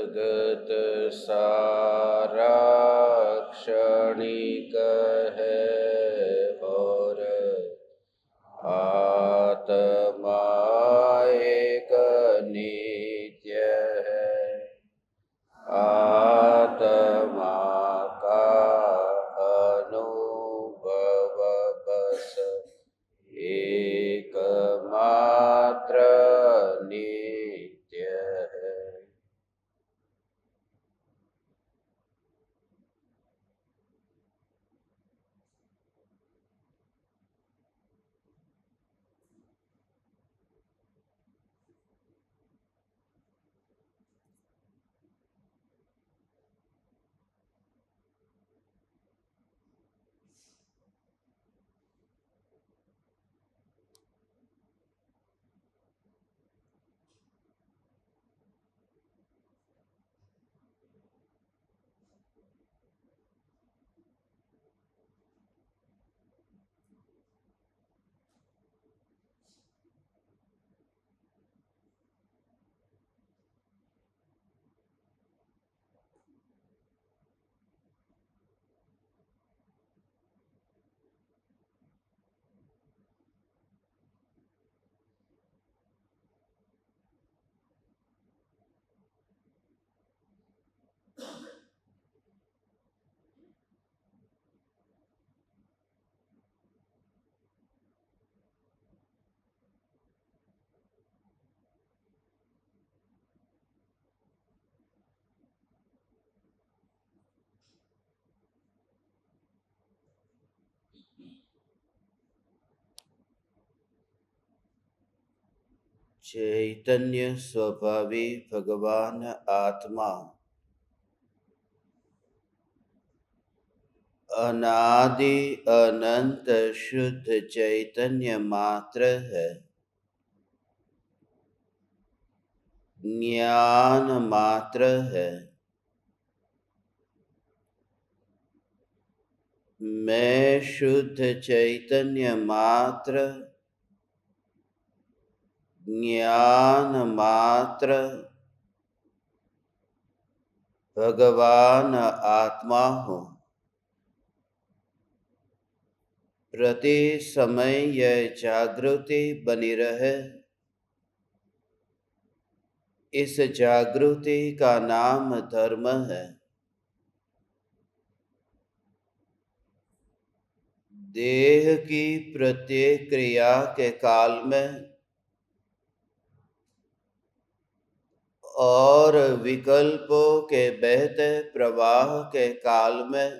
जगत सारा क्षणिक है और आत्मा एक नित्य है। आत्मा का अनुभव बस एकमात्र नित्य है। चैतन्य स्वभावी भगवान आत्मा अनादि अनंत शुद्ध चैतन्य मात्र है। ज्ञान मात्र है। मैं शुद्ध चैतन्य मात्र, ज्ञान मात्र, भगवान आत्मा हूँ। प्रति समय यह जागृति बनी रहे। इस जागृति का नाम धर्म है। देह की प्रत्येक क्रिया के काल में और विकल्पों के बहते प्रवाह के काल में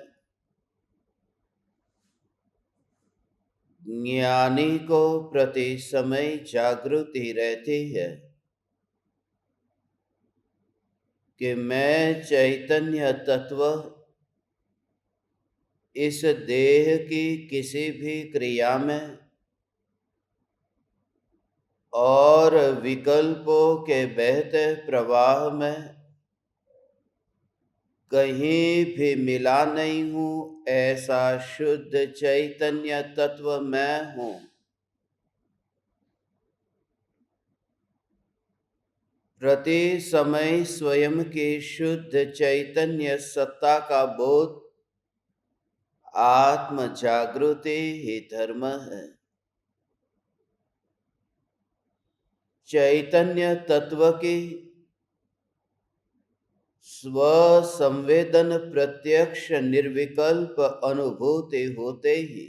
ज्ञानी को प्रति समय जागृति रहती है कि मैं चैतन्य तत्व इस देह की किसी भी क्रिया में और विकल्पों के बहते प्रवाह में कहीं भी मिला नहीं हूँ। ऐसा शुद्ध चैतन्य तत्व मैं हूँ। प्रति समय स्वयं की शुद्ध चैतन्य सत्ता का बोध आत्म जागृति ही धर्म है। चैतन्य तत्व की स्व संवेदन प्रत्यक्ष निर्विकल्प अनुभूति होते ही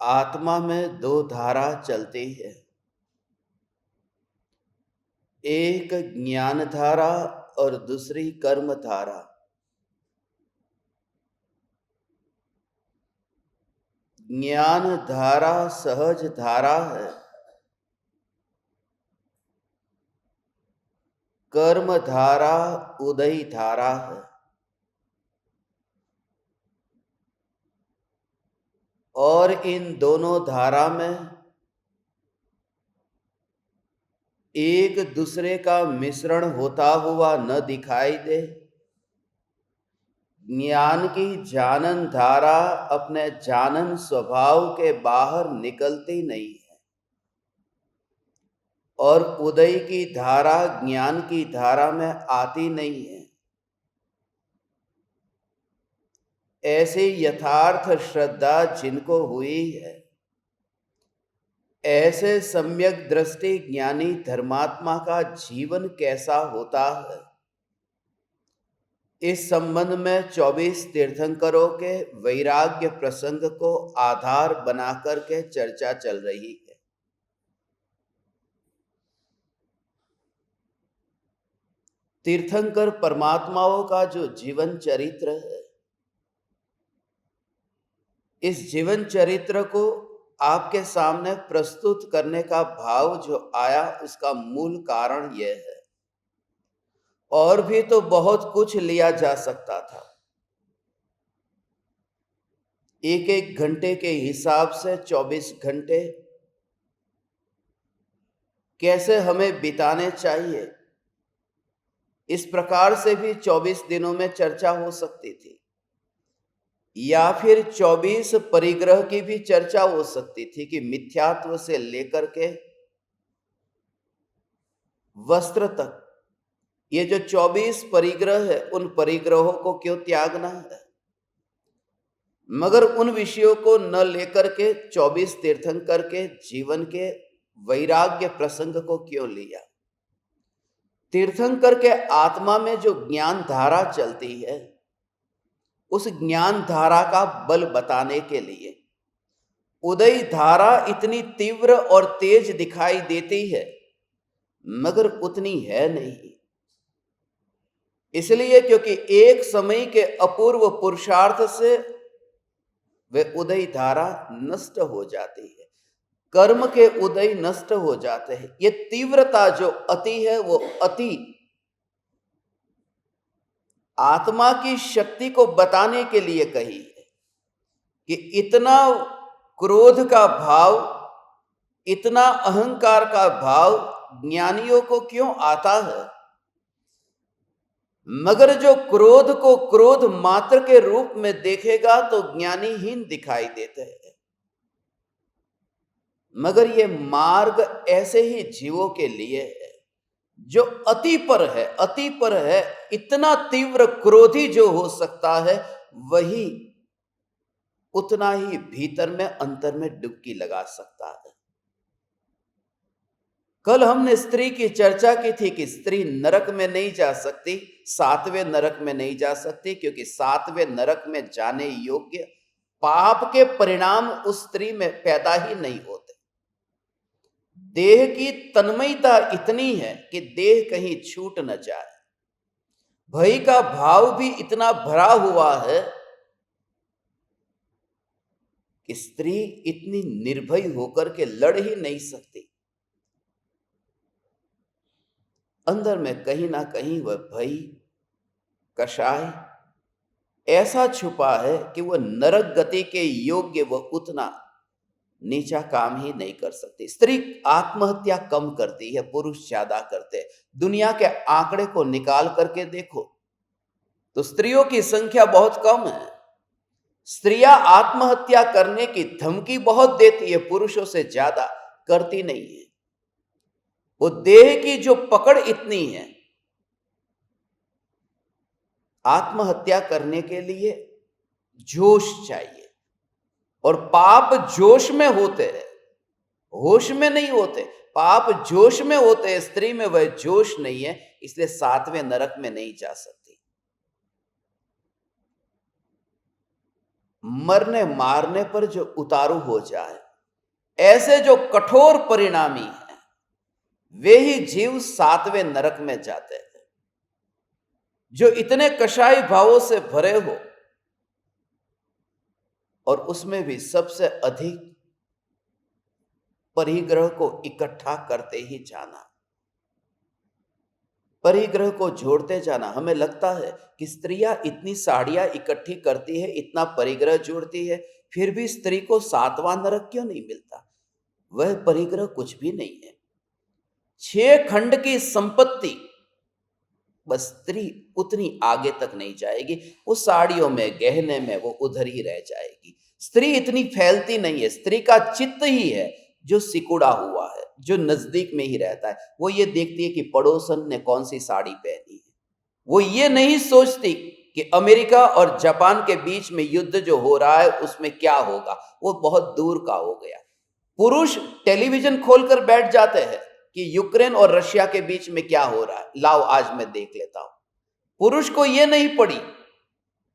आत्मा में दो धारा चलती है। एक ज्ञान धारा और दूसरी कर्म धारा। ज्ञान धारा सहज धारा है। कर्म धारा उदयी धारा है। और इन दोनों धारा में एक दूसरे का मिश्रण होता हुआ न दिखाई दे। ज्ञान की जानन धारा अपने जानन स्वभाव के बाहर निकलती नहीं है। और उदय की धारा ज्ञान की धारा में आती नहीं है। ऐसे यथार्थ श्रद्धा जिनको हुई है, ऐसे सम्यक दृष्टि ज्ञानी धर्मात्मा का जीवन कैसा होता है, इस संबंध में 24 तीर्थंकरों के वैराग्य प्रसंग को आधार बनाकर के चर्चा चल रही है। तीर्थंकर परमात्माओं का जो जीवन चरित्र है, इस जीवन चरित्र को आपके सामने प्रस्तुत करने का भाव जो आया, उसका मूल कारण यह है। और भी तो बहुत कुछ लिया जा सकता था। एक एक घंटे के हिसाब से 24 घंटे कैसे हमें बिताने चाहिए, इस प्रकार से भी 24 दिनों में चर्चा हो सकती थी, या फिर 24 परिग्रह की भी चर्चा हो सकती थी कि मिथ्यात्व से लेकर के वस्त्र तक ये जो 24 परिग्रह है, उन परिग्रहों को क्यों त्यागना है। मगर उन विषयों को न लेकर के 24 तीर्थंकर के जीवन के वैराग्य प्रसंग को क्यों लिया। तीर्थंकर के आत्मा में जो ज्ञान धारा चलती है, उस ज्ञान धारा का बल बताने के लिए उदय धारा इतनी तीव्र और तेज दिखाई देती है, मगर उतनी है नहीं। इसलिए क्योंकि एक समय के अपूर्व पुरुषार्थ से वे उदय धारा नष्ट हो जाती है, कर्म के उदय नष्ट हो जाते हैं। ये तीव्रता जो अति है, वो अति आत्मा की शक्ति को बताने के लिए कही है कि इतना क्रोध का भाव, इतना अहंकार का भाव ज्ञानियों को क्यों आता है। मगर जो क्रोध को क्रोध मात्र के रूप में देखेगा तो ज्ञानीहीन दिखाई देते हैं। मगर ये मार्ग ऐसे ही जीवों के लिए है जो अति पर है, अति पर है। इतना तीव्र क्रोधी जो हो सकता है, वही उतना ही भीतर में अंतर में डुबकी लगा सकता है। कल हमने स्त्री की चर्चा की थी कि स्त्री नरक में नहीं जा सकती, 7वें नरक में नहीं जा सकती, क्योंकि 7वें नरक में जाने योग्य पाप के परिणाम उस स्त्री में पैदा ही नहीं होते। देह की तन्मयता इतनी है कि देह कहीं छूट न जाए। भय का भाव भी इतना भरा हुआ है कि स्त्री इतनी निर्भय होकर के लड़ ही नहीं सकती। अंदर में कहीं ना कहीं वह भय, कषाय ऐसा छुपा है कि वह नरक गति के योग्य वह उतना नीचा काम ही नहीं कर सकती। स्त्री आत्महत्या कम करती है, पुरुष ज्यादा करते हैं। दुनिया के आंकड़े को निकाल करके देखो तो स्त्रियों की संख्या बहुत कम है। स्त्रियां आत्महत्या करने की धमकी बहुत देती है, पुरुषों से ज्यादा करती नहीं है। वो देह की जो पकड़ इतनी है, आत्महत्या करने के लिए जोश चाहिए। और पाप जोश में होते हैं, होश में नहीं होते। पाप जोश में होते हैं, स्त्री में वह जोश नहीं है, इसलिए 7वें नरक में नहीं जा सकती। मरने मारने पर जो उतारू हो जाए, ऐसे जो कठोर परिणामी हैं, वे ही जीव 7वें नरक में जाते हैं। जो इतने कषाय भावों से भरे हो और उसमें भी सबसे अधिक परिग्रह को इकट्ठा करते ही जाना, परिग्रह को जोड़ते जाना। हमें लगता है कि स्त्रियां इतनी साड़ियां इकट्ठी करती है, इतना परिग्रह जोड़ती है, फिर भी स्त्री को 7वां नरक क्यों नहीं मिलता। वह परिग्रह कुछ भी नहीं है। 6 खंड की संपत्ति, बस स्त्री उतनी आगे तक नहीं जाएगी। वो साड़ियों में, गहने में वो उधर ही रह जाएगी। स्त्री इतनी फैलती नहीं है। स्त्री का चित्त ही है जो सिकुड़ा हुआ है। जो नजदीक में ही रहता है, वो ये देखती है कि पड़ोसन ने कौन सी साड़ी पहनी है। वो ये नहीं सोचती कि अमेरिका और जापान के बीच में युद्ध जो हो रहा है उसमें क्या होगा, वो बहुत दूर का हो गया। पुरुष टेलीविजन खोलकर बैठ जाते हैं कि यूक्रेन और रशिया के बीच में क्या हो रहा है, लाओ आज मैं देख लेता हूं। पुरुष को यह नहीं पड़ी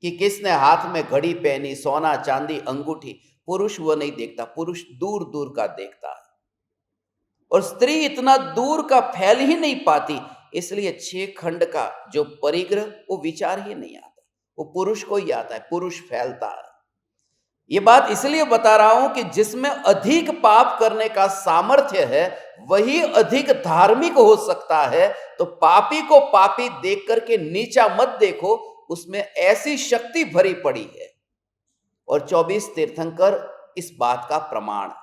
कि किसने हाथ में घड़ी पहनी, सोना चांदी अंगूठी, पुरुष वो नहीं देखता। पुरुष दूर दूर का देखता है, और स्त्री इतना दूर का फैल ही नहीं पाती, इसलिए 6 खंड का जो परिग्रह वो विचार ही नहीं आता, वो पुरुष को ही आता है। पुरुष फैलता है। ये बात इसलिए बता रहा हूं कि जिसमें अधिक पाप करने का सामर्थ्य है वही अधिक धार्मिक हो सकता है। तो पापी को पापी देख करके नीचा मत देखो, उसमें ऐसी शक्ति भरी पड़ी है। और 24 तीर्थंकर इस बात का प्रमाण है,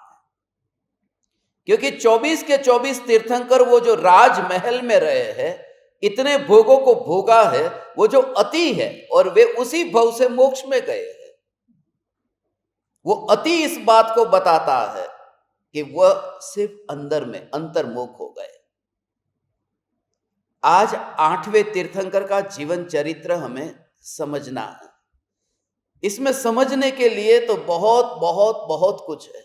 क्योंकि 24 के 24 तीर्थंकर वो जो राजमहल में रहे हैं, इतने भोगों को भोगा है, वो जो अति है, और वे उसी भव से मोक्ष में गए हैं। वो अति इस बात को बताता है कि वह सिर्फ अंदर में अंतर्मुख हो गए। आज 8वें तीर्थंकर का जीवन चरित्र हमें समझना है। इसमें समझने के लिए तो बहुत बहुत बहुत कुछ है,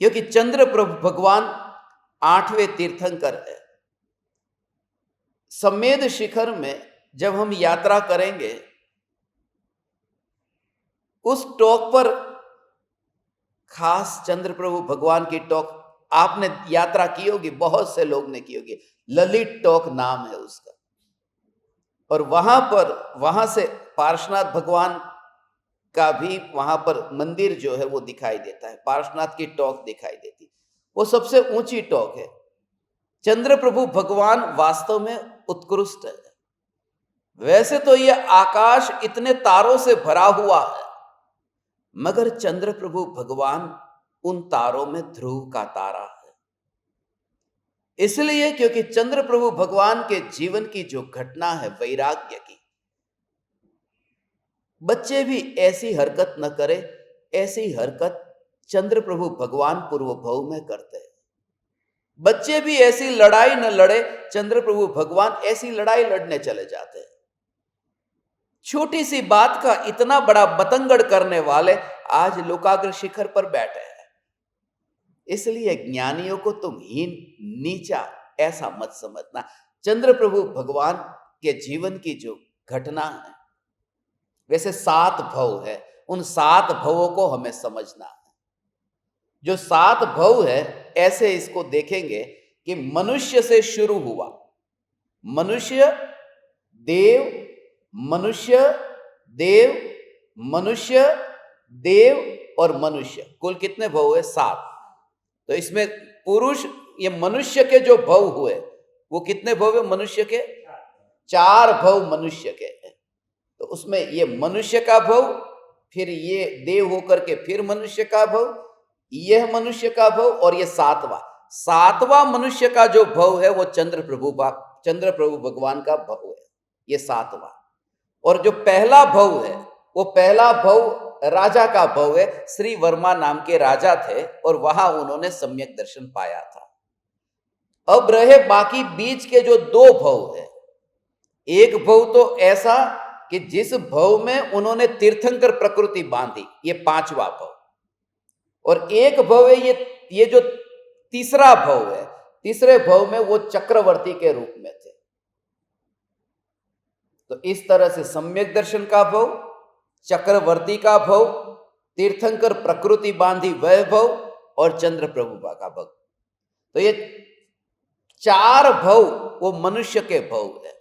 क्योंकि चंद्र प्रभु भगवान 8वें तीर्थंकर है। समेध शिखर में जब हम यात्रा करेंगे, उस टॉक पर खास चंद्र प्रभु भगवान की टॉक आपने यात्रा की होगी, बहुत से लोग ने की होगी। ललित टॉक नाम है उसका। और वहां से पार्श्वनाथ भगवान का भी वहां पर मंदिर जो है वो दिखाई देता है। पार्श्वनाथ की टॉक दिखाई देती, वो सबसे ऊंची टॉक है। चंद्र प्रभु भगवान वास्तव में उत्कृष्ट है। वैसे तो ये आकाश इतने तारों से भरा हुआ है, मगर चंद्र प्रभु भगवान उन तारों में ध्रुव का तारा है। इसलिए क्योंकि चंद्र प्रभु भगवान के जीवन की जो घटना है वैराग्य की, बच्चे भी ऐसी हरकत न करे, ऐसी हरकत चंद्र प्रभु भगवान पूर्व भव में करते हैं। बच्चे भी ऐसी लड़ाई न लड़े, चंद्र प्रभु भगवान ऐसी लड़ाई लड़ने चले जाते हैं। छोटी सी बात का इतना बड़ा बतंगड़ करने वाले आज लोकाग्र शिखर पर बैठे हैं। इसलिए ज्ञानियों को तुम हीन नीचा ऐसा मत समझना। चंद्र प्रभु भगवान के जीवन की जो घटना है, वैसे 7 भव है, उन 7 भवों को हमें समझना है। जो 7 भव है, ऐसे इसको देखेंगे कि मनुष्य से शुरू हुआ। मनुष्य देव, मनुष्य देव, मनुष्य देव और मनुष्य, कुल कितने भव है? 7। तो इसमें पुरुष, ये मनुष्य के जो भव हुए वो कितने भव है? मनुष्य के 4 भव मनुष्य के हैं। तो उसमें ये मनुष्य का भव, फिर ये देव होकर के फिर मनुष्य का भव, यह मनुष्य का भव, और ये 7वां मनुष्य का जो भव है वो चंद्र प्रभु भगवान का भव है, ये 7वां। और जो पहला भव है, वो पहला भव राजा का भव है। श्री वर्मा नाम के राजा थे और वहां उन्होंने सम्यक दर्शन पाया था। अब रहे बाकी बीच के जो 2 भव है। एक भव तो ऐसा कि जिस भव में उन्होंने तीर्थंकर प्रकृति बांधी, ये 5वां भव। और एक भव है ये जो तीसरा भव है। तीसरे भव में वो चक्रवर्ती के रूप में थे। तो इस तरह से सम्यक दर्शन का भव, चक्रवर्ती का भव, तीर्थंकर प्रकृति बांधी वह भव, और चंद्र प्रभु का भव। तो ये 4 भव वो मनुष्य के भव है।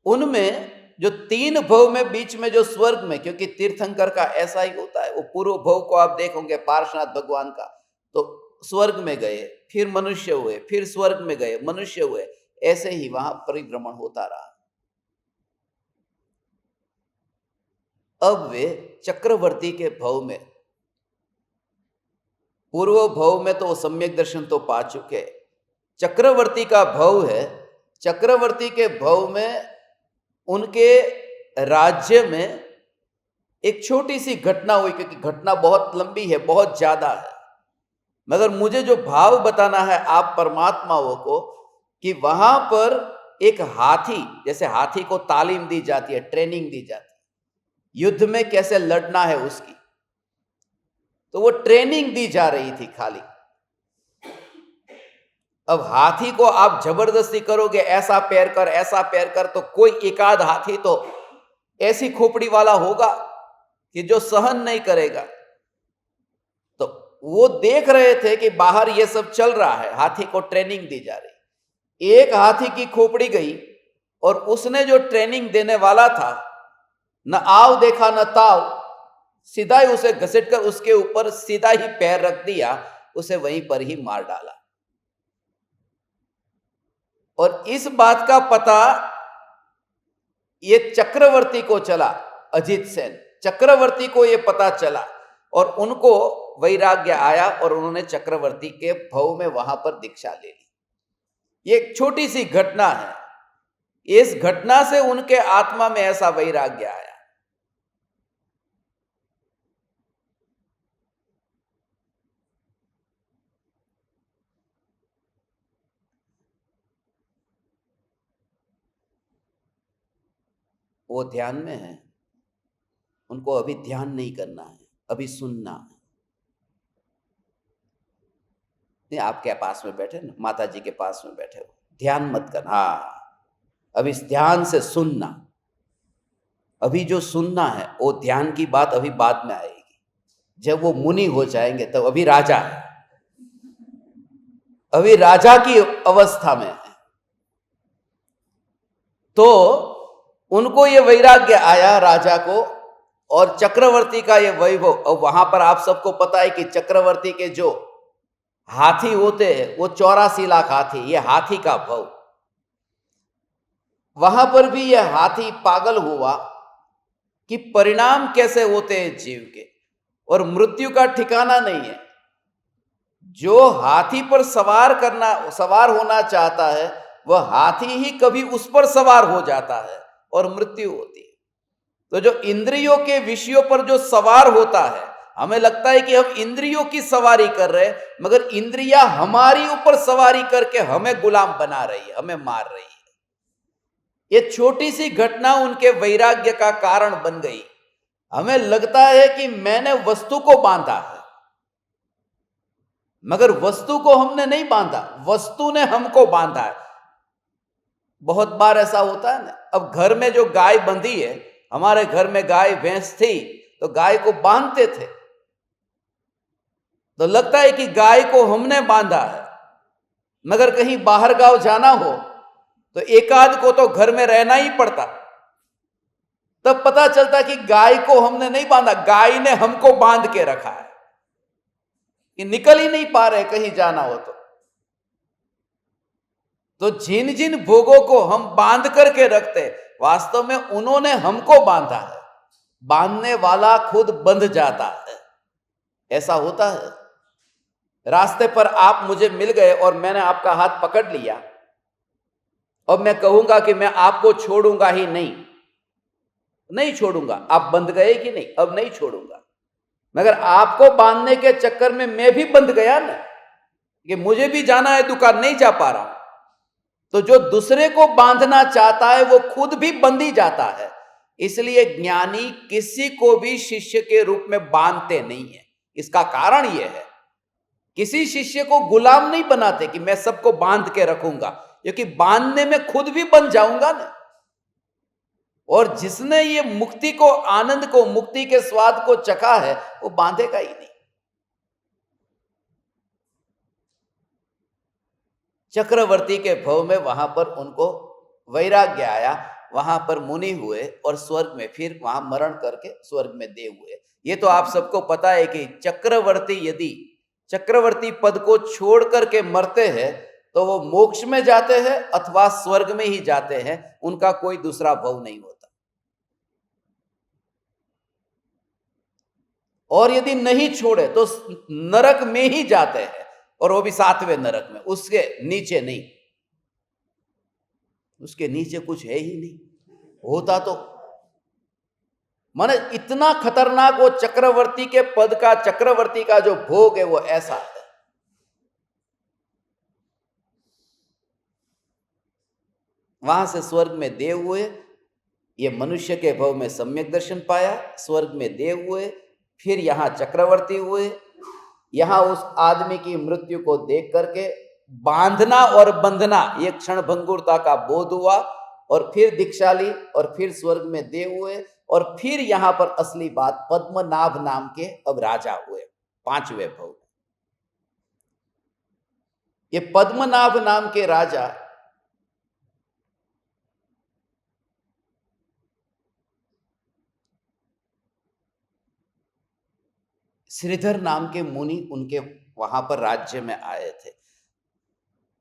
उनमें जो 3 भव में बीच में जो स्वर्ग में, क्योंकि तीर्थंकर का ऐसा ही होता है, वो पूर्व भव को आप देखोगे पार्श्वनाथ भगवान का, तो स्वर्ग में गए, फिर मनुष्य हुए, फिर स्वर्ग में गए, मनुष्य हुए, ऐसे ही वहां परिभ्रमण होता रहा। अब वे चक्रवर्ती के भव में, पूर्व भव में तो सम्यक दर्शन तो पा चुके, चक्रवर्ती का भव है। चक्रवर्ती के भव में उनके राज्य में एक छोटी सी घटना हुई, क्योंकि घटना बहुत लंबी है, बहुत ज्यादा है। मगर मुझे जो भाव बताना है आप परमात्माओं को कि वहां पर एक हाथी, जैसे हाथी को तालीम दी जाती है, ट्रेनिंग दी जाती है युद्ध में कैसे लड़ना है उसकी, तो वो ट्रेनिंग दी जा रही थी खाली। अब हाथी को आप जबरदस्ती करोगे ऐसा पैर कर, तो कोई एकाध हाथी तो ऐसी खोपड़ी वाला होगा कि जो सहन नहीं करेगा। तो वो देख रहे थे कि बाहर ये सब चल रहा है, हाथी को ट्रेनिंग दी जा रही। एक हाथी की खोपड़ी गई और उसने जो ट्रेनिंग देने वाला था, न आव देखा न ताव, सीधा ही उसे घसीट कर उसके ऊपर सीधा ही पैर रख दिया, उसे वहीं पर ही मार डाला। और इस बात का पता ये चक्रवर्ती को चला, अजीत सेन चक्रवर्ती को ये पता चला और उनको वैराग्य आया और उन्होंने चक्रवर्ती के भव में वहां पर दीक्षा ले ली। ये एक छोटी सी घटना है, इस घटना से उनके आत्मा में ऐसा वैराग्य आया। वो ध्यान में है, उनको अभी ध्यान नहीं करना है, अभी सुनना है। नहीं, आपके पास में बैठे ना, माता जी के पास में बैठे हो, ध्यान मत करना। हाँ, अब इस ध्यान से सुनना। अभी जो सुनना है वो ध्यान की बात अभी बाद में आएगी, जब वो मुनि हो जाएंगे तब। अभी राजा है, अभी राजा की अवस्था में है। तो उनको ये वैराग्य आया राजा को, और चक्रवर्ती का ये वैभव। और वहां पर आप सबको पता है कि चक्रवर्ती के जो हाथी होते हैं वो 84 लाख हाथी, ये हाथी का भव। वहां पर भी यह हाथी पागल हुआ कि परिणाम कैसे होते हैं जीव के, और मृत्यु का ठिकाना नहीं है। जो हाथी पर सवार होना चाहता है, वह हाथी ही कभी उस पर सवार हो जाता है और मृत्यु होती है। तो जो इंद्रियों के विषयों पर जो सवार होता है, हमें लगता है कि हम इंद्रियों की सवारी कर रहे हैं, मगर इंद्रियां हमारी ऊपर सवारी करके हमें गुलाम बना रही है, हमें मार रही है। ये छोटी सी घटना उनके वैराग्य का कारण बन गई। हमें लगता है कि मैंने वस्तु को बांधा है, मगर वस्तु को हमने नहीं बांधा, वस्तु ने हमको बांधा है। बहुत बार ऐसा होता है ना। अब घर में जो गाय बंधी है, हमारे घर में गाय भैंस थी तो गाय को बांधते थे, तो लगता है कि गाय को हमने बांधा है। मगर कहीं बाहर गांव जाना हो तो एकाध को तो घर में रहना ही पड़ता, तब पता चलता कि गाय को हमने नहीं बांधा, गाय ने हमको बांध के रखा है कि निकल ही नहीं पा रहे कहीं जाना हो तो जिन जिन भोगों को हम बांध करके रखते, वास्तव में उन्होंने हमको बांधा है। बांधने वाला खुद बंध जाता है। ऐसा होता है। रास्ते पर आप मुझे मिल गए और मैंने आपका हाथ पकड़ लिया, और मैं कहूंगा कि मैं आपको छोड़ूंगा ही नहीं छोड़ूंगा। आप बंध गए कि नहीं? अब नहीं छोड़ूंगा। मगर आपको बांधने के चक्कर में मैं भी बंध गया ना, कि मुझे भी जाना है दुकान, नहीं जा पा रहा। तो जो दूसरे को बांधना चाहता है वो खुद भी बंधी जाता है। इसलिए ज्ञानी किसी को भी शिष्य के रूप में बांधते नहीं है। इसका कारण यह है, किसी शिष्य को गुलाम नहीं बनाते कि मैं सबको बांध के रखूंगा, क्योंकि बांधने में खुद भी बन जाऊंगा ना। और जिसने ये मुक्ति को, आनंद को, मुक्ति के स्वाद को चखा है, वो बांधेगा ही नहीं। चक्रवर्ती के भव में वहां पर उनको वैराग्य आया, वहां पर मुनि हुए और स्वर्ग में, फिर वहां मरण करके स्वर्ग में देव हुए। ये तो आप सबको पता है कि चक्रवर्ती यदि चक्रवर्ती पद को छोड़ करके मरते हैं तो वो मोक्ष में जाते हैं अथवा स्वर्ग में ही जाते हैं, उनका कोई दूसरा भव नहीं होता। और यदि नहीं छोड़े तो नरक में ही जाते हैं, और वो भी 7वें नरक में, उसके नीचे नहीं। उसके नीचे कुछ है ही नहीं। होता तो माने इतना खतरनाक वो चक्रवर्ती के पद का, चक्रवर्ती का जो भोग है वो ऐसा है। वहां से स्वर्ग में देव हुए, ये मनुष्य के भव में सम्यक दर्शन पाया, स्वर्ग में देव हुए, फिर यहाँ चक्रवर्ती हुए। यहाँ उस आदमी की मृत्यु को देख करके बांधना और बंधना, ये क्षण भंगुरता का बोध हुआ, और फिर दीक्षा ली, और फिर स्वर्ग में देव हुए, और फिर यहां पर असली बात, पद्मनाभ नाम के अब राजा हुए 5वें भव। ये पद्मनाभ नाम के राजा श्रीधर नाम के मुनि उनके वहां पर राज्य में आए थे।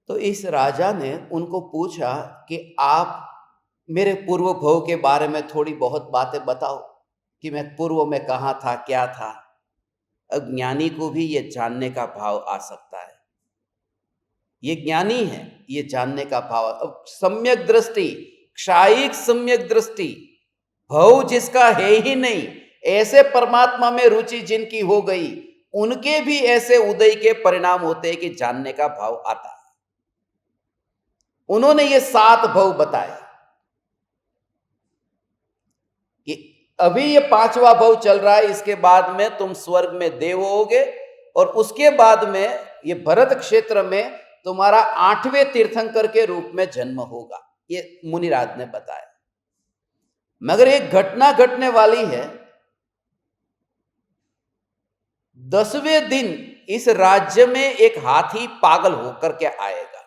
तो इस राजा ने उनको पूछा कि आप मेरे पूर्व भव के बारे में थोड़ी बहुत बातें बताओ, कि मैं पूर्व में कहाँ था, क्या था। अज्ञानी को भी ये जानने का भाव आ सकता है, ये ज्ञानी है, ये जानने का भाव। अब सम्यक दृष्टि, क्षायिक सम्यक दृष्टि, भव जिसका है ही नहीं, ऐसे परमात्मा में रुचि जिनकी हो गई, उनके भी ऐसे उदय के परिणाम होते हैं कि जानने का भाव आता है। उन्होंने ये 7 भव बताए कि अभी ये 5वां भव चल रहा है, इसके बाद में तुम स्वर्ग में देव होगे, और उसके बाद में ये भरत क्षेत्र में तुम्हारा 8वें तीर्थंकर के रूप में जन्म होगा, ये मुनिराज ने बताया। मगर एक घटना घटने वाली है। 10वें दिन इस राज्य में एक हाथी पागल होकर के आएगा।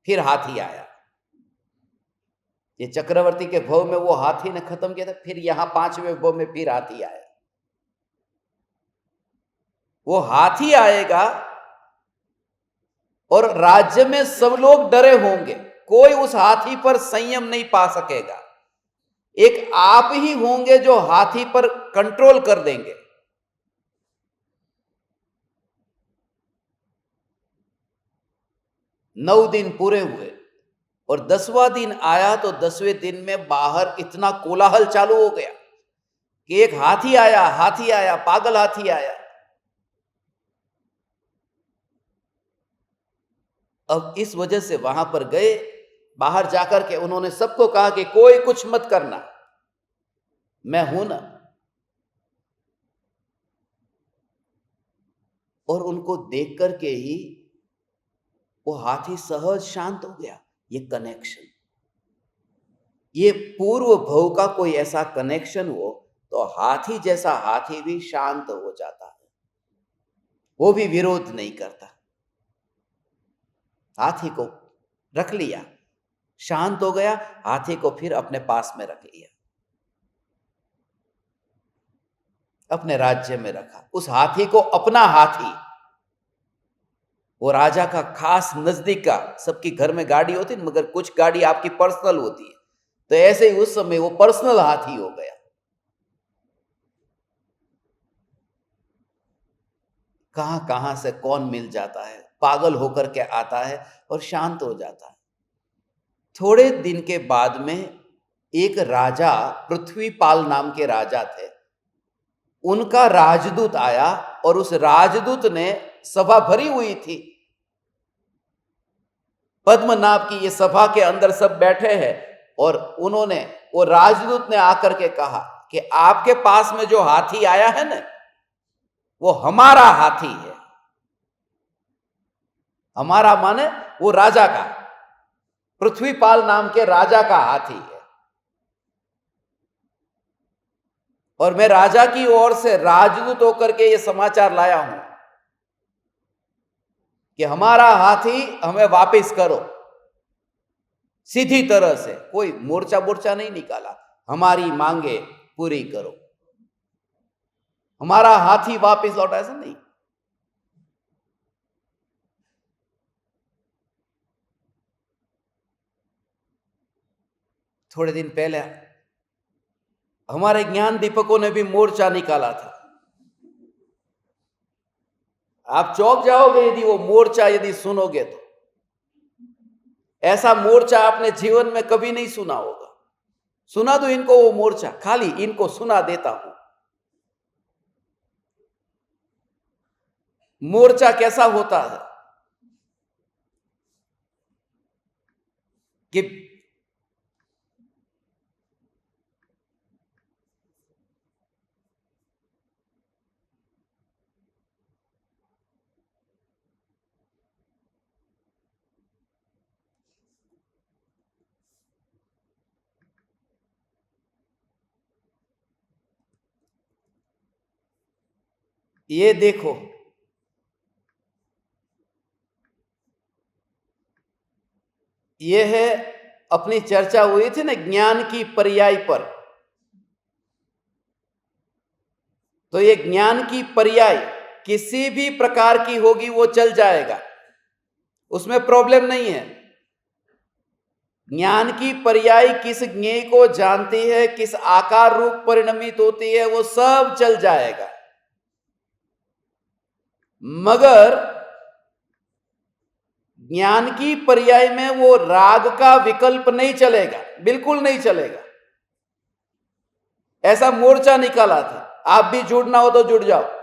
फिर हाथी आया, ये चक्रवर्ती के भव में वो हाथी ने खत्म किया था, फिर यहां 5वें भव में फिर हाथी आया। वो हाथी आएगा और राज्य में सब लोग डरे होंगे, कोई उस हाथी पर संयम नहीं पा सकेगा। एक आप ही होंगे जो हाथी पर कंट्रोल कर देंगे। नौ दिन पूरे हुए और 10वां दिन आया, तो 10वें दिन में बाहर इतना कोलाहल चालू हो गया कि एक हाथी आया, हाथी आया, पागल हाथी आया। अब इस वजह से वहां पर गए, बाहर जाकर के उन्होंने सबको कहा कि कोई कुछ मत करना, मैं हूं ना। और उनको देख करके ही वो हाथी सहज शांत हो गया। ये कनेक्शन, ये पूर्व भव का कोई ऐसा कनेक्शन हो तो हाथी जैसा हाथी भी शांत हो जाता है, वो भी विरोध नहीं करता। हाथी को रख लिया, शांत हो गया, हाथी को फिर अपने पास में रख लिया, अपने राज्य में रखा। उस हाथी को अपना हाथी, वो राजा का खास नजदीक का, सबकी घर में गाड़ी होती है मगर कुछ गाड़ी आपकी पर्सनल होती है, तो ऐसे ही उस समय वो पर्सनल हाथी हो गया। कहां कहां से कौन मिल जाता है, पागल होकर के आता है और शांत हो जाता है। थोड़े दिन के बाद में एक राजा, पृथ्वीपाल नाम के राजा थे, उनका राजदूत आया, और उस राजदूत ने, सभा भरी हुई थी, पद्मनाभ की ये सभा के अंदर सब बैठे हैं, और उन्होंने, वो राजदूत ने आकर के कहा कि आपके पास में जो हाथी आया है ना, वो हमारा हाथी है। हमारा माने वो राजा का, पृथ्वीपाल नाम के राजा का हाथी है। और मैं राजा की ओर से राजदूत होकर के ये समाचार लाया हूं कि हमारा हाथी हमें वापस करो, सीधी तरह से, कोई मोर्चा मोर्चा नहीं निकाला, हमारी मांगे पूरी करो, हमारा हाथी वापस लौटा, ऐसा नहीं। थोड़े दिन पहले हमारे ज्ञान दीपकों ने भी मोर्चा निकाला था। आप चौंक जाओगे यदि वो मोर्चा यदि सुनोगे तो। ऐसा मोर्चा आपने जीवन में कभी नहीं सुना होगा। सुना दो इनको वो मोर्चा, खाली इनको सुना देता हूं। मोर्चा कैसा होता है कि ये देखो, ये है, अपनी चर्चा हुई थी ना ज्ञान की पर्याय पर, तो ये ज्ञान की पर्याय किसी भी प्रकार की होगी वो चल जाएगा, उसमें प्रॉब्लम नहीं है। ज्ञान की पर्याय किस ज्ञेय को जानती है, किस आकार रूप परिणमित होती है, वो सब चल जाएगा, मगर ज्ञान की पर्याय में वो राग का विकल्प नहीं चलेगा, बिल्कुल नहीं चलेगा। ऐसा मोर्चा निकाला था, आप भी जुड़ना हो तो जुड़ जाओ।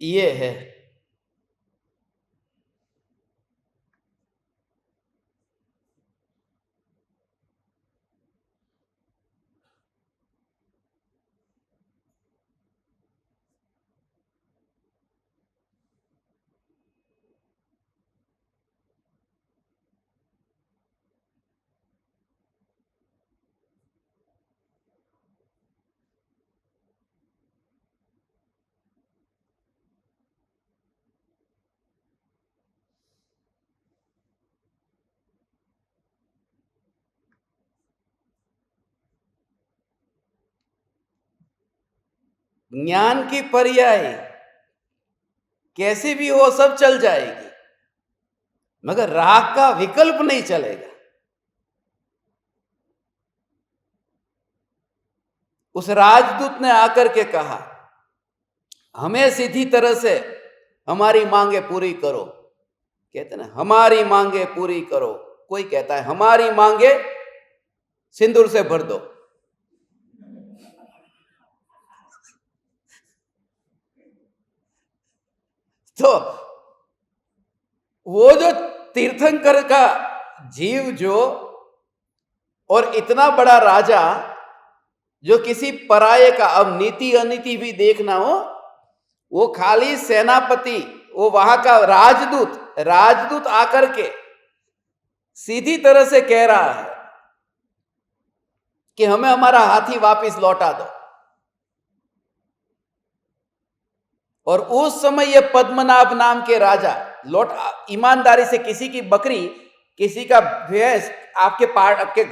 ये है, ज्ञान की पर्याय कैसी भी हो सब चल जाएगी, मगर राग का विकल्प नहीं चलेगा। उस राजदूत ने आकर के कहा, हमें सीधी तरह से हमारी मांगे पूरी करो। कहते ना, हमारी मांगे पूरी करो। कोई कहता है हमारी मांगे सिंदूर से भर दो। तो वो जो तीर्थंकर का जीव जो, और इतना बड़ा राजा जो किसी पराये का, अब नीति अनीति भी देखना हो, वो खाली सेनापति, वो वहां का राजदूत आकर के सीधी तरह से कह रहा है कि हमें हमारा हाथी वापस लौटा दो। और उस समय ये पद्मनाभ नाम के राजा ईमानदारी से किसी की बकरी, किसी का भैंस आपके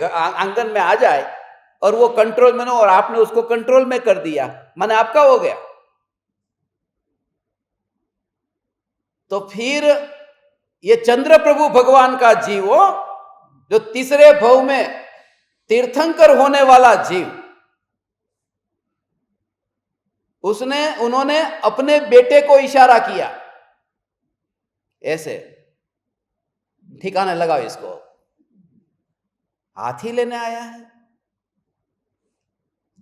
आंगन में आ जाए और वो कंट्रोल में ना, और आपने उसको कंट्रोल में कर दिया, माने आपका हो गया। तो फिर ये चंद्र प्रभु भगवान का जीव हो, जो तीसरे भव में तीर्थंकर होने वाला जीव, उन्होंने अपने बेटे को इशारा किया, ऐसे ठिकाने लगाओ इसको, हाथी लेने आया है।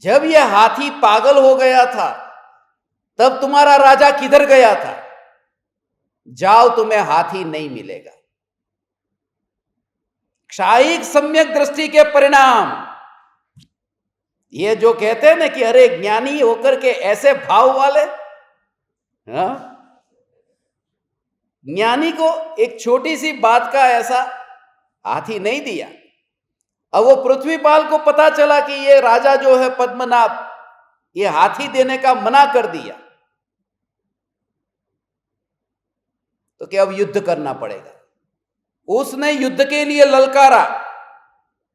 जब यह हाथी पागल हो गया था तब तुम्हारा राजा किधर गया था? जाओ, तुम्हें हाथी नहीं मिलेगा। क्षायिक सम्यक दृष्टि के परिणाम, ये जो कहते हैं ना कि अरे ज्ञानी होकर के ऐसे भाव वाले, हाँ, ज्ञानी को एक छोटी सी बात का ऐसा हाथी नहीं दिया। अब वो पृथ्वीपाल को पता चला कि ये राजा जो है पद्मनाभ, ये हाथी देने का मना कर दिया, तो क्या अब युद्ध करना पड़ेगा। उसने युद्ध के लिए ललकारा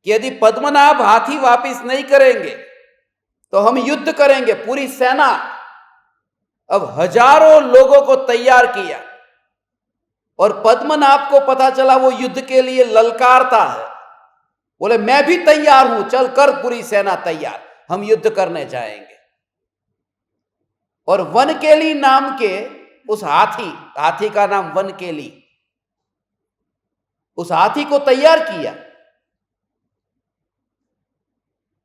कि यदि पद्मनाभ हाथी वापस नहीं करेंगे तो हम युद्ध करेंगे। पूरी सेना, अब हजारों लोगों को तैयार किया, और पद्मनाभ को पता चला वो युद्ध के लिए ललकारता है। बोले मैं भी तैयार हूं, चल कर पूरी सेना तैयार, हम युद्ध करने जाएंगे। और वनकेली नाम के उस हाथी का नाम वनकेली, उस हाथी को तैयार किया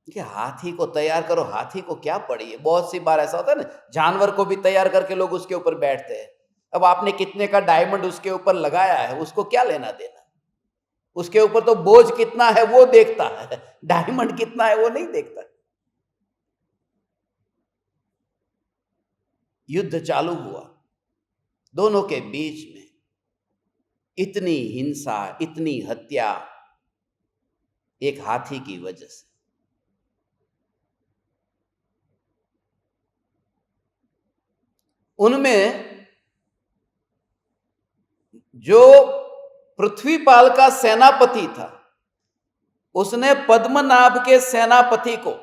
कि हाथी को तैयार करो, हाथी को क्या पड़ी है। बहुत सी बार ऐसा होता है ना, जानवर को भी तैयार करके लोग उसके ऊपर बैठते हैं। अब आपने कितने का डायमंड उसके ऊपर लगाया है, उसको क्या लेना देना। उसके ऊपर तो बोझ कितना है वो देखता है, डायमंड कितना है वो नहीं देखता। युद्ध चालू हुआ दोनों के बीच में, इतनी हिंसा, इतनी हत्या एक हाथी की वजह से। उनमें जो पृथ्वीपाल का सेनापति था, उसने पद्मनाभ के सेनापति को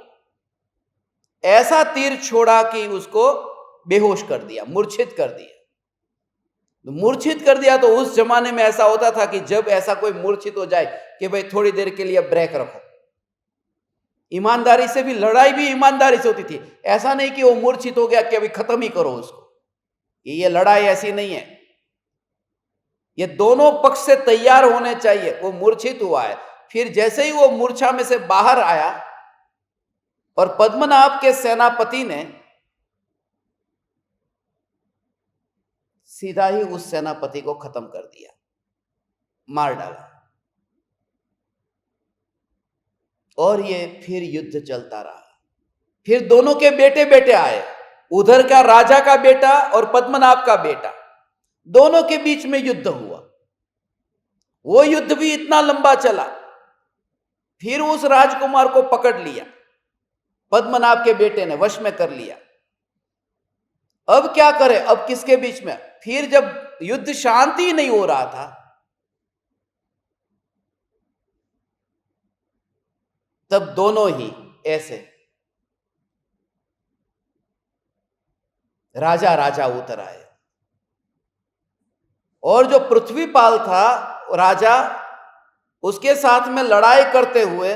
ऐसा तीर छोड़ा कि उसको बेहोश कर दिया, मूर्छित कर दिया। मूर्छित कर दिया तो उस जमाने में ऐसा होता था कि जब ऐसा कोई मूर्छित हो जाए कि भाई थोड़ी देर के लिए ब्रेक रखो। ईमानदारी से भी, लड़ाई भी ईमानदारी से होती थी। ऐसा नहीं कि वो मूर्छित हो गया कि अभी खत्म ही करो उसको। ये लड़ाई ऐसी नहीं है, ये दोनों पक्ष से तैयार होने चाहिए। वो मूर्छित हुआ है, फिर जैसे ही वो मूर्छा में से बाहर आया और पद्मनाभ के सेनापति ने सीधा ही उस सेनापति को खत्म कर दिया, मार डाला। और ये फिर युद्ध चलता रहा। फिर दोनों के बेटे बेटे आए, उधर का राजा का बेटा और पद्मनाभ का बेटा, दोनों के बीच में युद्ध हुआ। वो युद्ध भी इतना लंबा चला। फिर उस राजकुमार को पकड़ लिया, पद्मनाभ के बेटे ने वश में कर लिया। अब क्या करे, अब किसके बीच में? फिर जब युद्ध शांति नहीं हो रहा था, तब दोनों ही ऐसे राजा राजा उतर आए। और जो पृथ्वीपाल था राजा, उसके साथ में लड़ाई करते हुए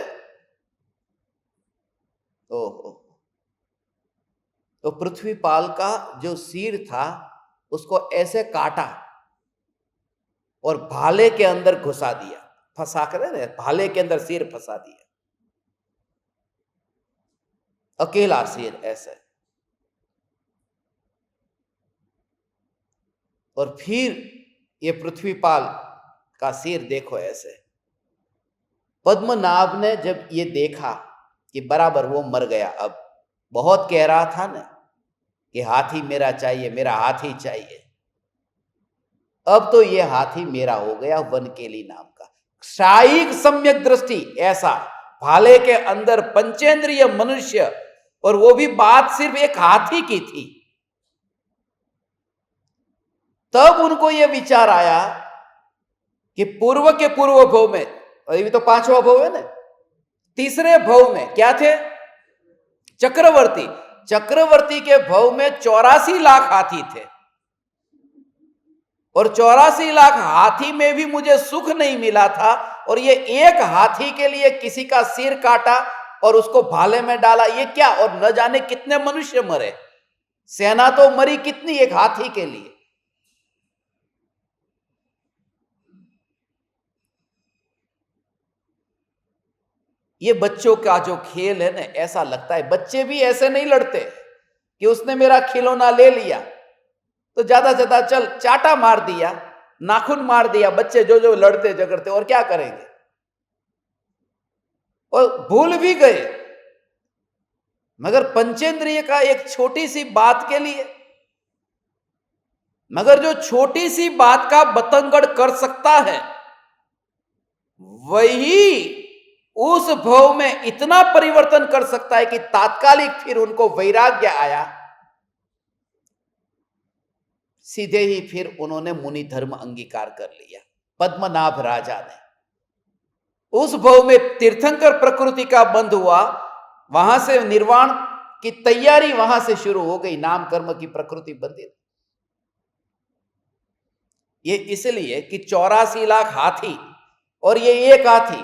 तो पृथ्वीपाल का जो सिर था उसको ऐसे काटा और भाले के अंदर घुसा दिया, फंसा कर भाले के अंदर सिर फंसा दिया, अकेला सिर ऐसे। और फिर ये पृथ्वीपाल का सिर देखो ऐसे। पद्मनाभ ने जब ये देखा कि बराबर वो मर गया, अब बहुत कह रहा था ना कि हाथी मेरा चाहिए, मेरा हाथी चाहिए। अब तो ये हाथी मेरा हो गया, वनकेली नाम का। शायिक सम्यक दृष्टि, ऐसा भाले के अंदर पंचेंद्रिय मनुष्य, और वो भी बात सिर्फ एक हाथी की थी। तब उनको यह विचार आया कि पूर्व के पूर्व भव में, अभी तो 5वां भव है ना, तीसरे भव में क्या थे? चक्रवर्ती। चक्रवर्ती के भव में 84 लाख हाथी थे, और 84 लाख हाथी में भी मुझे सुख नहीं मिला था। और ये एक हाथी के लिए किसी का सिर काटा और उसको भाले में डाला, ये क्या? और न जाने कितने मनुष्य मरे, सेना तो मरी कितनी एक हाथी के लिए। ये बच्चों का जो खेल है ना, ऐसा लगता है बच्चे भी ऐसे नहीं लड़ते कि उसने मेरा खिलौना ले लिया तो ज्यादा से ज्यादा चल चाटा मार दिया, नाखून मार दिया। बच्चे जो जो लड़ते झगड़ते, और क्या करेंगे? और भूल भी गए। मगर पंचेंद्रिय का एक छोटी सी बात के लिए, मगर जो छोटी सी बात का बतंगड़ कर सकता है, वही उस भव में इतना परिवर्तन कर सकता है कि तात्कालिक फिर उनको वैराग्य आया। सीधे ही फिर उन्होंने मुनि धर्म अंगीकार कर लिया। पद्मनाभ राजा ने उस भव में तीर्थंकर प्रकृति का बंध हुआ, वहां से निर्वाण की तैयारी वहां से शुरू हो गई। नाम कर्म की प्रकृति बंधी। ये इसलिए कि 84 लाख हाथी और ये एक हाथी,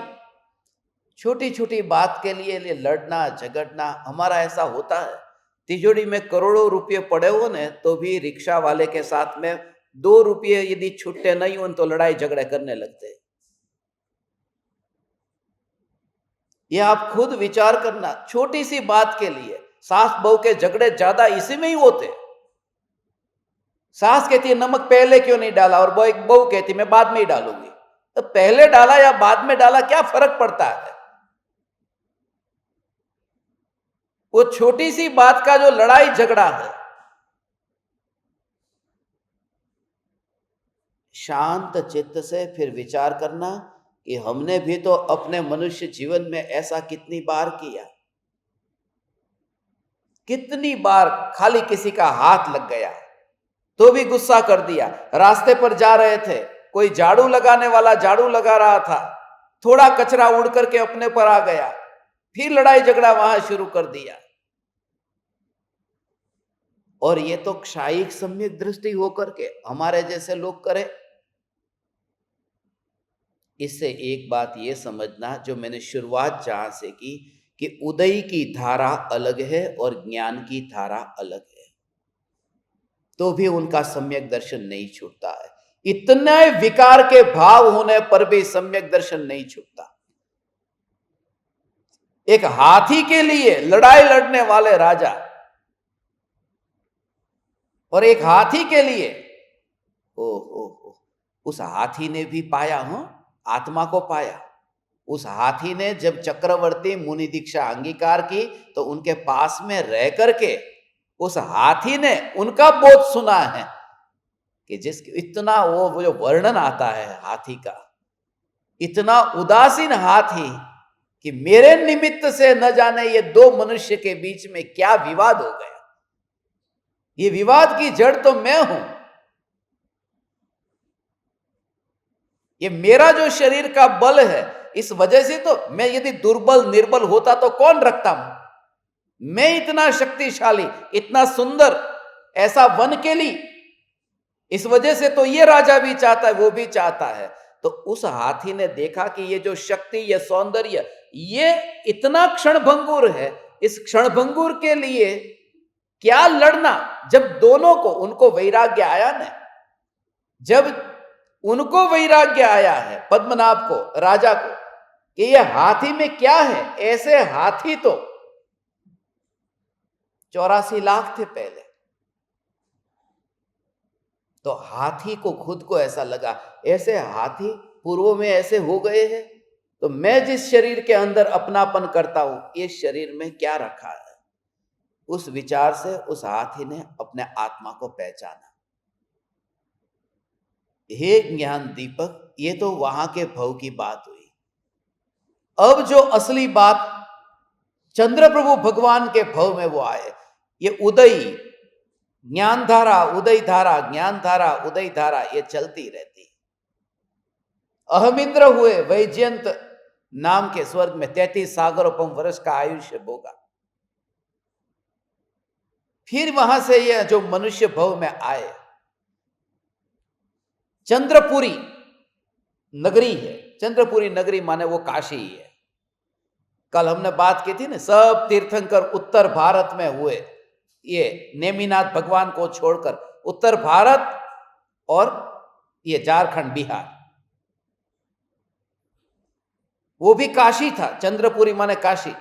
छोटी छोटी बात के लिए लड़ना झगड़ना। हमारा ऐसा होता है, तिजोरी में करोड़ों रुपये पड़े हो ने तो भी रिक्शा वाले के साथ में 2 रुपये यदि छुट्टे नहीं हो तो लड़ाई झगड़े करने लगते। ये आप खुद विचार करना, छोटी सी बात के लिए सास बहू के झगड़े ज्यादा इसी में ही होते। सास कहती है नमक पहले क्यों नहीं डाला, और बहू कहती मैं बाद में ही डालूंगी। तो पहले डाला या बाद में डाला क्या फर्क पड़ता है? वो छोटी सी बात का जो लड़ाई झगड़ा है, शांत चित्त से फिर विचार करना कि हमने भी तो अपने मनुष्य जीवन में ऐसा कितनी बार किया। कितनी बार खाली किसी का हाथ लग गया तो भी गुस्सा कर दिया। रास्ते पर जा रहे थे, कोई झाड़ू लगाने वाला झाड़ू लगा रहा था, थोड़ा कचरा उड़ करके अपने पर आ गया, फिर लड़ाई झगड़ा वहां शुरू कर दिया। और ये तो क्षायिक सम्यक दृष्टि होकर के हमारे जैसे लोग करें। इससे एक बात ये समझना, जो मैंने शुरुआत जहां से की, कि उदय की धारा अलग है और ज्ञान की धारा अलग है, तो भी उनका सम्यक दर्शन नहीं छूटता है। इतने विकार के भाव होने पर भी सम्यक दर्शन नहीं छूटता। एक हाथी के लिए लड़ाई लड़ने वाले राजा और एक हाथी के लिए, ओ, उस हाथी ने भी पाया, आत्मा को पाया। उस हाथी ने जब चक्रवर्ती मुनि दीक्षा अंगीकार की तो उनके पास में रह करके उस हाथी ने उनका बोध सुना है कि जिसके इतना वो जो वर्णन आता है हाथी का, इतना उदासीन हाथी कि मेरे निमित्त से न जाने ये दो मनुष्य के बीच में क्या विवाद हो गया। ये विवाद की जड़ तो मैं हूं। ये मेरा जो शरीर का बल है, इस वजह से तो मैं यदि दुर्बल निर्बल होता तो कौन रखता हूं। मैं इतना शक्तिशाली, इतना सुंदर, ऐसा वन के लिए, इस वजह से तो ये राजा भी चाहता है, वो भी चाहता है। तो उस हाथी ने देखा कि ये जो शक्ति, ये सौंदर्य, ये इतना क्षणभंगुर है। इस क्षणभंगुर के लिए क्या लड़ना। जब दोनों को, उनको वैराग्य आया ना, जब उनको वैराग्य आया है, पद्मनाभ को, राजा को, कि ये हाथी में क्या है। ऐसे हाथी तो 84 लाख थे पहले। तो हाथी को खुद को ऐसा लगा, ऐसे हाथी पूर्व में ऐसे हो गए हैं, तो मैं जिस शरीर के अंदर अपनापन करता हूं, इस शरीर में क्या रखा है। उस विचार से उस हाथी ने अपने आत्मा को पहचाना। हे ज्ञान दीपक, ये तो वहां के भव की बात हुई। अब जो असली बात चंद्र प्रभु भगवान के भव में वो आए। ये उदय ज्ञान धारा, उदय धारा, ज्ञान धारा, उदय धारा, ये चलती रहती। अहमिंद्र हुए, वैजयंत नाम के स्वर्ग में 33 सागरोपम वर्ष का आयुष्य भोगा। फिर वहां से ये जो मनुष्य भव में आए, चंद्रपुरी नगरी है। चंद्रपुरी नगरी माने वो काशी ही है। कल हमने बात की थी ना, सब तीर्थंकर उत्तर भारत में हुए। ये नेमिनाथ भगवान को छोड़कर उत्तर भारत और ये झारखंड, बिहार, वो भी काशी था। चंद्रपुरी माने काशी।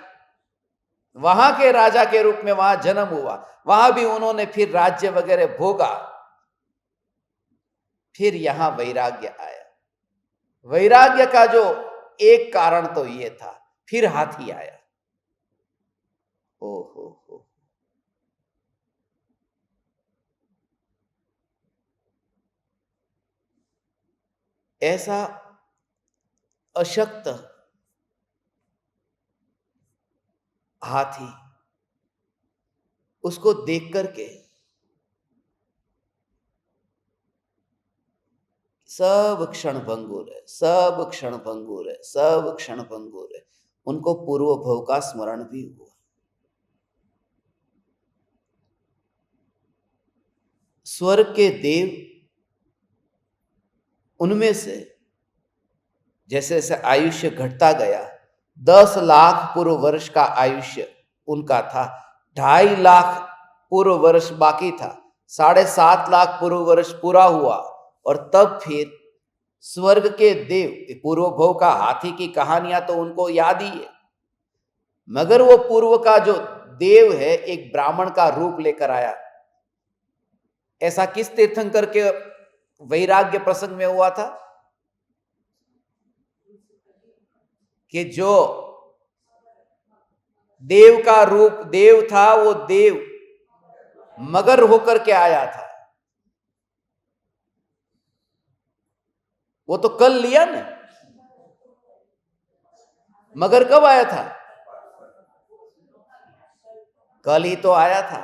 वहां के राजा के रूप में वहां जन्म हुआ। वहां भी उन्होंने फिर राज्य वगैरह भोगा। फिर यहां वैराग्य आया। वैराग्य का जो एक कारण तो ये था, फिर हाथी आया। ओ हो, ऐसा अशक्त हाथी, उसको देख करके सब क्षण भंगुर है, सब क्षण भंगुर है, सब क्षण भंगुर है। उनको पूर्व भव का स्मरण भी हुआ। स्वर्ग के देव, उनमें से जैसे जैसे आयुष्य घटता गया, 10 लाख पूर्व वर्ष का आयुष्य उनका था। 2.5 लाख पूर्व वर्ष बाकी था। 7.5 लाख पूर्व वर्ष पूरा हुआ और तब फिर स्वर्ग के देव, पूर्व भव का हाथी की कहानियां तो उनको याद ही है, मगर वो पूर्व का जो देव है एक ब्राह्मण का रूप लेकर आया। ऐसा किस तीर्थंकर के वैराग्य प्रसंग में हुआ था? कि जो देव का रूप देव था, वो देव मगर होकर के आया था। वो तो कल लिया ना, मगर कब आया था? कल ही तो आया था।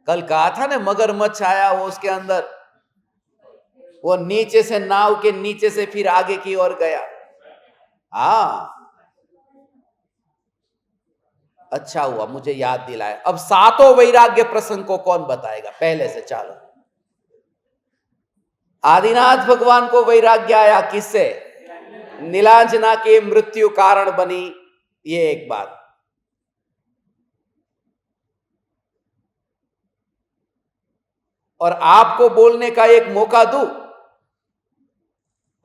कल कहा था ना, मगरमच्छ आया, वो उसके अंदर वो नीचे से, नाव के नीचे से फिर आगे की ओर गया। हाँ, अच्छा हुआ मुझे याद दिलाया। अब सातों वैराग्य प्रसंग को कौन बताएगा पहले से? चलो, आदिनाथ भगवान को वैराग्य आया किससे? नीलांजना के मृत्यु कारण बनी, ये एक बात। और आपको बोलने का एक मौका दूं,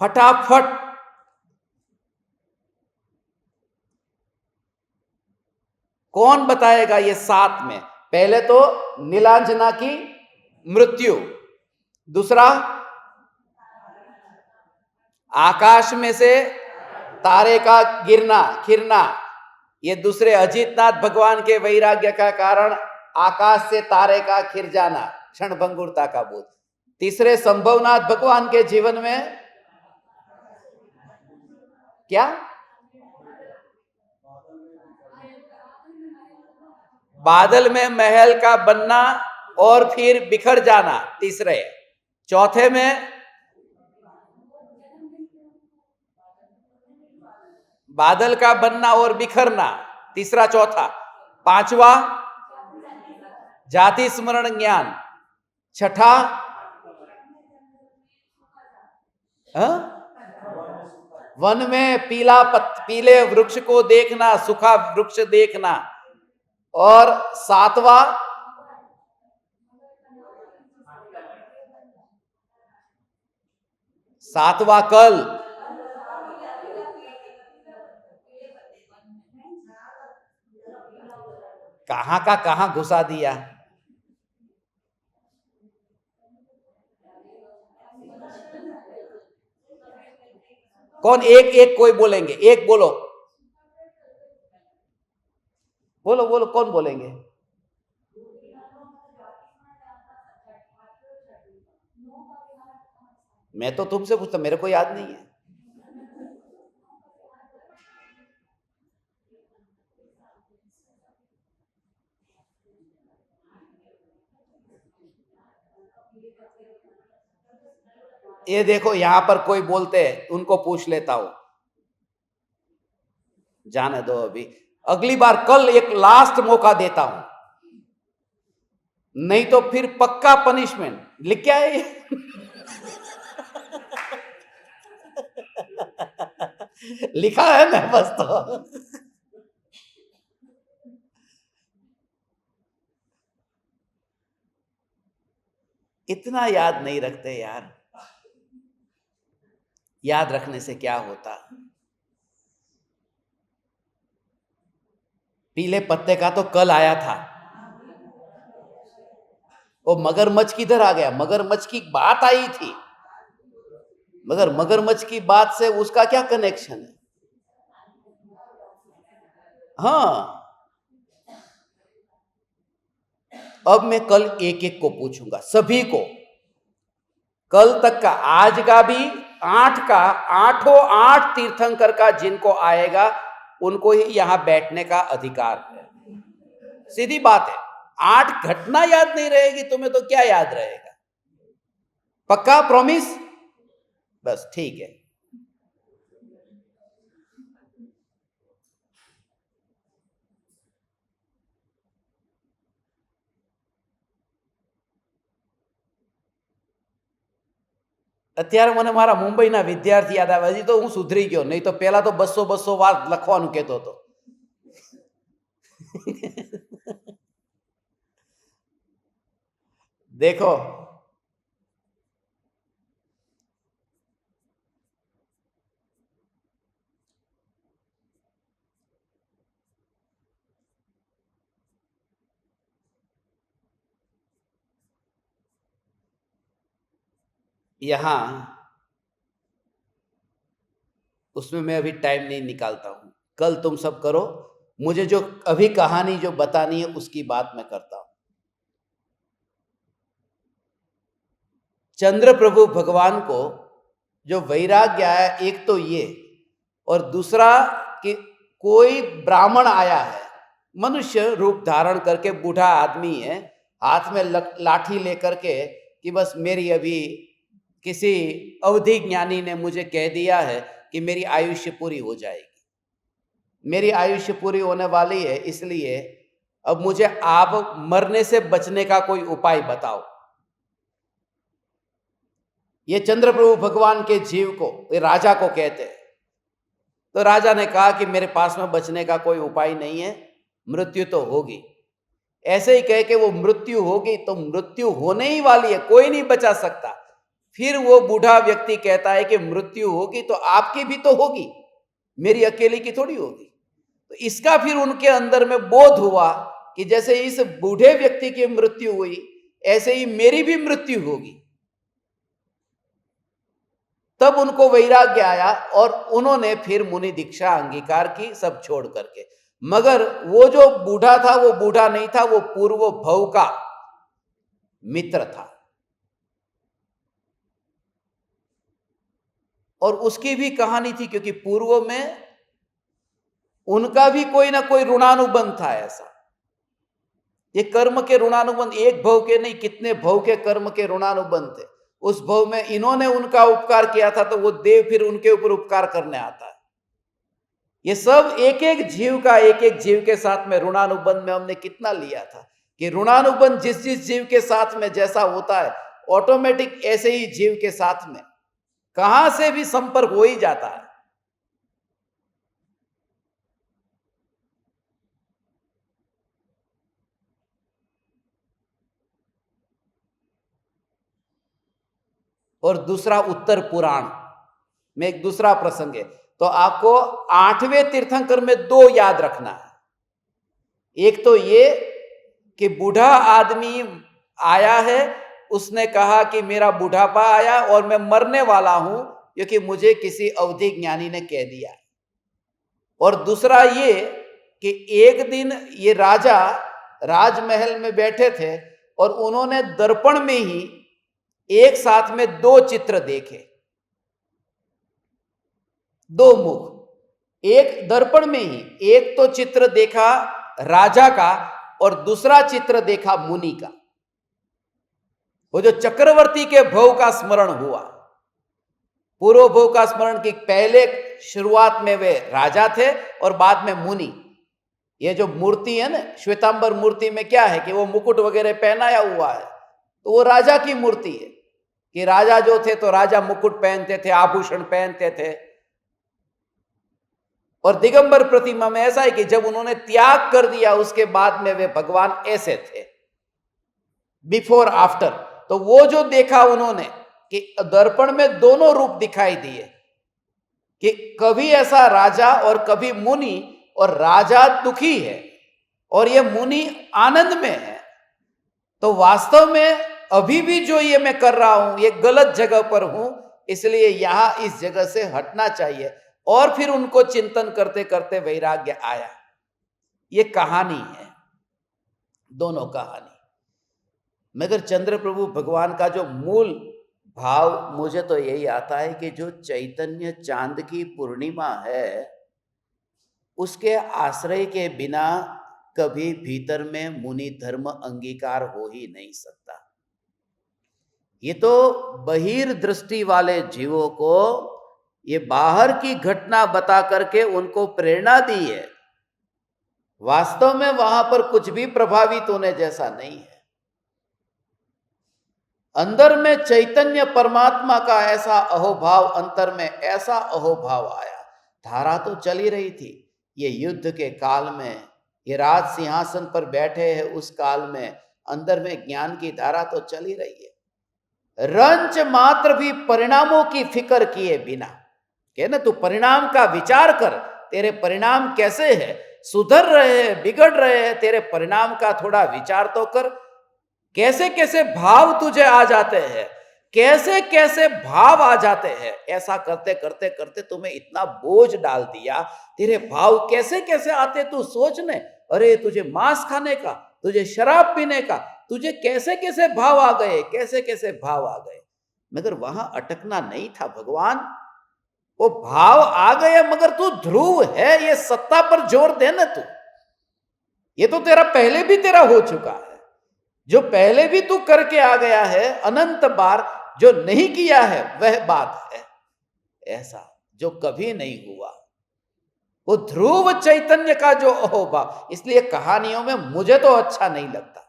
फटाफट कौन बताएगा ये सात में? पहले तो नीलांजना की मृत्यु, दूसरा आकाश में से तारे का गिरना खिरना, ये दूसरे अजितनाथ भगवान के वैराग्य का कारण आकाश से तारे का खिर जाना, क्षणभंगुरता का बोध। तीसरे संभवनाथ भगवान के जीवन में क्या? बादल में महल का बनना और फिर बिखर जाना, तीसरे। चौथे में बादल का बनना और बिखरना, तीसरा चौथा। पांचवा जाति स्मरण ज्ञान। छठा वन में पीले वृक्ष को देखना, सूखा वृक्ष देखना। और सातवां कल। कहां का कहां घुसा दिया। कौन? एक एक कोई बोलेंगे, एक बोलो, बोलो बोलो, कौन बोलेंगे? मैं तो तुमसे पूछता, मेरे को याद नहीं है। ये देखो, यहां पर कोई बोलते हैं, उनको पूछ लेता हूं। जाने दो अभी, अगली बार कल एक लास्ट मौका देता हूं, नहीं तो फिर पक्का पनिशमेंट। लिख क्या है? लिखा है ना बस तो। इतना याद नहीं रखते यार, याद रखने से क्या होता? पीले पत्ते का तो कल आया था। वो मगरमच्छ किधर आ गया? मगरमच्छ की बात आई थी, मगर मगरमच्छ की बात से उसका क्या कनेक्शन है? हाँ, अब मैं कल एक एक को पूछूंगा, सभी को। कल तक का, आज का भी, आठ का, आठों आठ तीर्थंकर का जिनको आएगा उनको ही यहां बैठने का अधिकार है। सीधी बात है। आठ घटना याद नहीं रहेगी तुम्हें तो क्या याद रहेगा? पक्का प्रॉमिस? बस ठीक है। અત્યારે મને મારા મુંબઈના વિદ્યાર્થી યાદ આવે. હજી તો હું સુધરી ગયો, નહીં તો પહેલા તો 200 વાર લખવાનું કહેતો હતો. देखो, यहां उसमें मैं अभी टाइम नहीं निकालता हूं। कल तुम सब करो, मुझे जो अभी कहानी जो बतानी है उसकी बात मैं करता हूं। चंद्र प्रभु भगवान को जो वैराग्य आया, एक तो ये, और दूसरा कि कोई ब्राह्मण आया है, मनुष्य रूप धारण करके, बूढ़ा आदमी है, हाथ में लाठी लेकर के, कि बस मेरी अभी किसी अवधि ज्ञानी ने मुझे कह दिया है कि मेरी आयुष्य पूरी हो जाएगी, मेरी आयुष्य पूरी होने वाली है, इसलिए अब मुझे आप मरने से बचने का कोई उपाय बताओ। ये चंद्र प्रभु भगवान के जीव को, ये राजा को कहते हैं। तो राजा ने कहा कि मेरे पास में बचने का कोई उपाय नहीं है, मृत्यु तो होगी। ऐसे ही कह के वो मृत्यु होगी तो मृत्यु होने ही वाली है, कोई नहीं बचा सकता। फिर वो बूढ़ा व्यक्ति कहता है कि मृत्यु होगी तो आपकी भी तो होगी, मेरी अकेली की थोड़ी होगी। तो इसका फिर उनके अंदर में बोध हुआ कि जैसे इस बूढ़े व्यक्ति की मृत्यु हुई, ऐसे ही मेरी भी मृत्यु होगी। तब उनको वैराग्य आया और उन्होंने फिर मुनि दीक्षा अंगीकार की, सब छोड़ करके। मगर वो जो बूढ़ा था वो बूढ़ा नहीं था, वो पूर्व भव का मित्र था, और उसकी भी कहानी थी, क्योंकि पूर्व में उनका भी कोई ना कोई ऋणानुबंध था। ऐसा ये कर्म के ऋणानुबंध, एक भव के नहीं, कितने भव के कर्म के ऋणानुबंध थे। उस भव में इन्होंने उनका उपकार किया था तो वो देव फिर उनके ऊपर उपकार करने आता है। ये सब एक एक जीव का, एक एक जीव के साथ में ऋणानुबंध में हमने कितना लिया था कि ऋणानुबंध जिस जिस जीव के साथ में जैसा होता है, ऑटोमेटिक ऐसे ही जीव के साथ में कहां से भी संपर्क हो ही जाता है। और दूसरा उत्तर पुराण में एक दूसरा प्रसंग है, तो आपको 8वें तीर्थंकर में 2 याद रखना है। एक तो ये कि बूढ़ा आदमी आया है, उसने कहा कि मेरा बुढ़ापा आया और मैं मरने वाला हूं, क्योंकि मुझे किसी अवधि ज्ञानी ने कह दिया। और दूसरा ये कि एक दिन ये राजा राजमहल में बैठे थे और उन्होंने दर्पण में ही एक साथ में 2 चित्र देखे, 2 मुख। एक दर्पण में ही एक तो चित्र देखा राजा का और दूसरा चित्र देखा मुनि का। वो जो चक्रवर्ती के भव का स्मरण हुआ, पूर्व भव का स्मरण की, पहले शुरुआत में वे राजा थे और बाद में मुनि। ये जो मूर्ति है ना, श्वेतांबर मूर्ति में क्या है कि वो मुकुट वगैरह पहनाया हुआ है, तो वो राजा की मूर्ति है कि राजा जो थे तो राजा मुकुट पहनते थे, आभूषण पहनते थे। और दिगंबर प्रतिमा में ऐसा है कि जब उन्होंने त्याग कर दिया उसके बाद में वे भगवान ऐसे थे, बिफोर आफ्टर। तो वो जो देखा उन्होंने कि दर्पण में दोनों रूप दिखाई दिए, कि कभी ऐसा राजा और कभी मुनि, और राजा दुखी है और ये मुनि आनंद में है। तो वास्तव में अभी भी जो ये मैं कर रहा हूं ये गलत जगह पर हूं, इसलिए यहां इस जगह से हटना चाहिए। और फिर उनको चिंतन करते करते वैराग्य आया। ये कहानी है, दोनों कहानी। मगर चंद्र प्रभु भगवान का जो मूल भाव मुझे तो यही आता है कि जो चैतन्य चांद की पूर्णिमा है, उसके आश्रय के बिना कभी भीतर में मुनि धर्म अंगीकार हो ही नहीं सकता। ये तो बहिर्दृष्टि वाले जीवों को ये बाहर की घटना बता करके उनको प्रेरणा दी है, वास्तव में वहां पर कुछ भी प्रभावित होने जैसा नहीं है। अंदर में चैतन्य परमात्मा का ऐसा अहोभाव, अंतर में ऐसा अहोभाव आया। धारा तो चली रही थी, ये युद्ध के काल में, ये राज सिंहासन पर बैठे हैं उस काल में, अंदर में ज्ञान की धारा तो चली रही है। रंच मात्र भी परिणामों की फिक्र किए बिना, कहे ना तू परिणाम का विचार कर, तेरे परिणाम कैसे है, सुधर रहे हैं बिगड़ रहे हैं, तेरे परिणाम का थोड़ा विचार तो कर। कैसे कैसे भाव तुझे आ जाते हैं, कैसे कैसे भाव आ जाते हैं। ऐसा करते करते करते तुम्हें इतना बोझ डाल दिया, तेरे भाव कैसे कैसे आते तू सोचने। अरे तुझे मांस खाने का, तुझे शराब पीने का, तुझे कैसे कैसे भाव आ गए, कैसे कैसे भाव आ गए। मगर वहां अटकना नहीं था भगवान। वो भाव आ गए मगर तू ध्रुव है, ये सत्ता पर जोर दे ना तू। ये तो तेरा पहले भी तेरा हो चुका है। जो पहले भी तू करके आ गया है अनंत बार, जो नहीं किया है वह बात है। ऐसा जो कभी नहीं हुआ, वो ध्रुव चैतन्य का जो अहोभाव। इसलिए कहानियों में मुझे तो अच्छा नहीं लगता।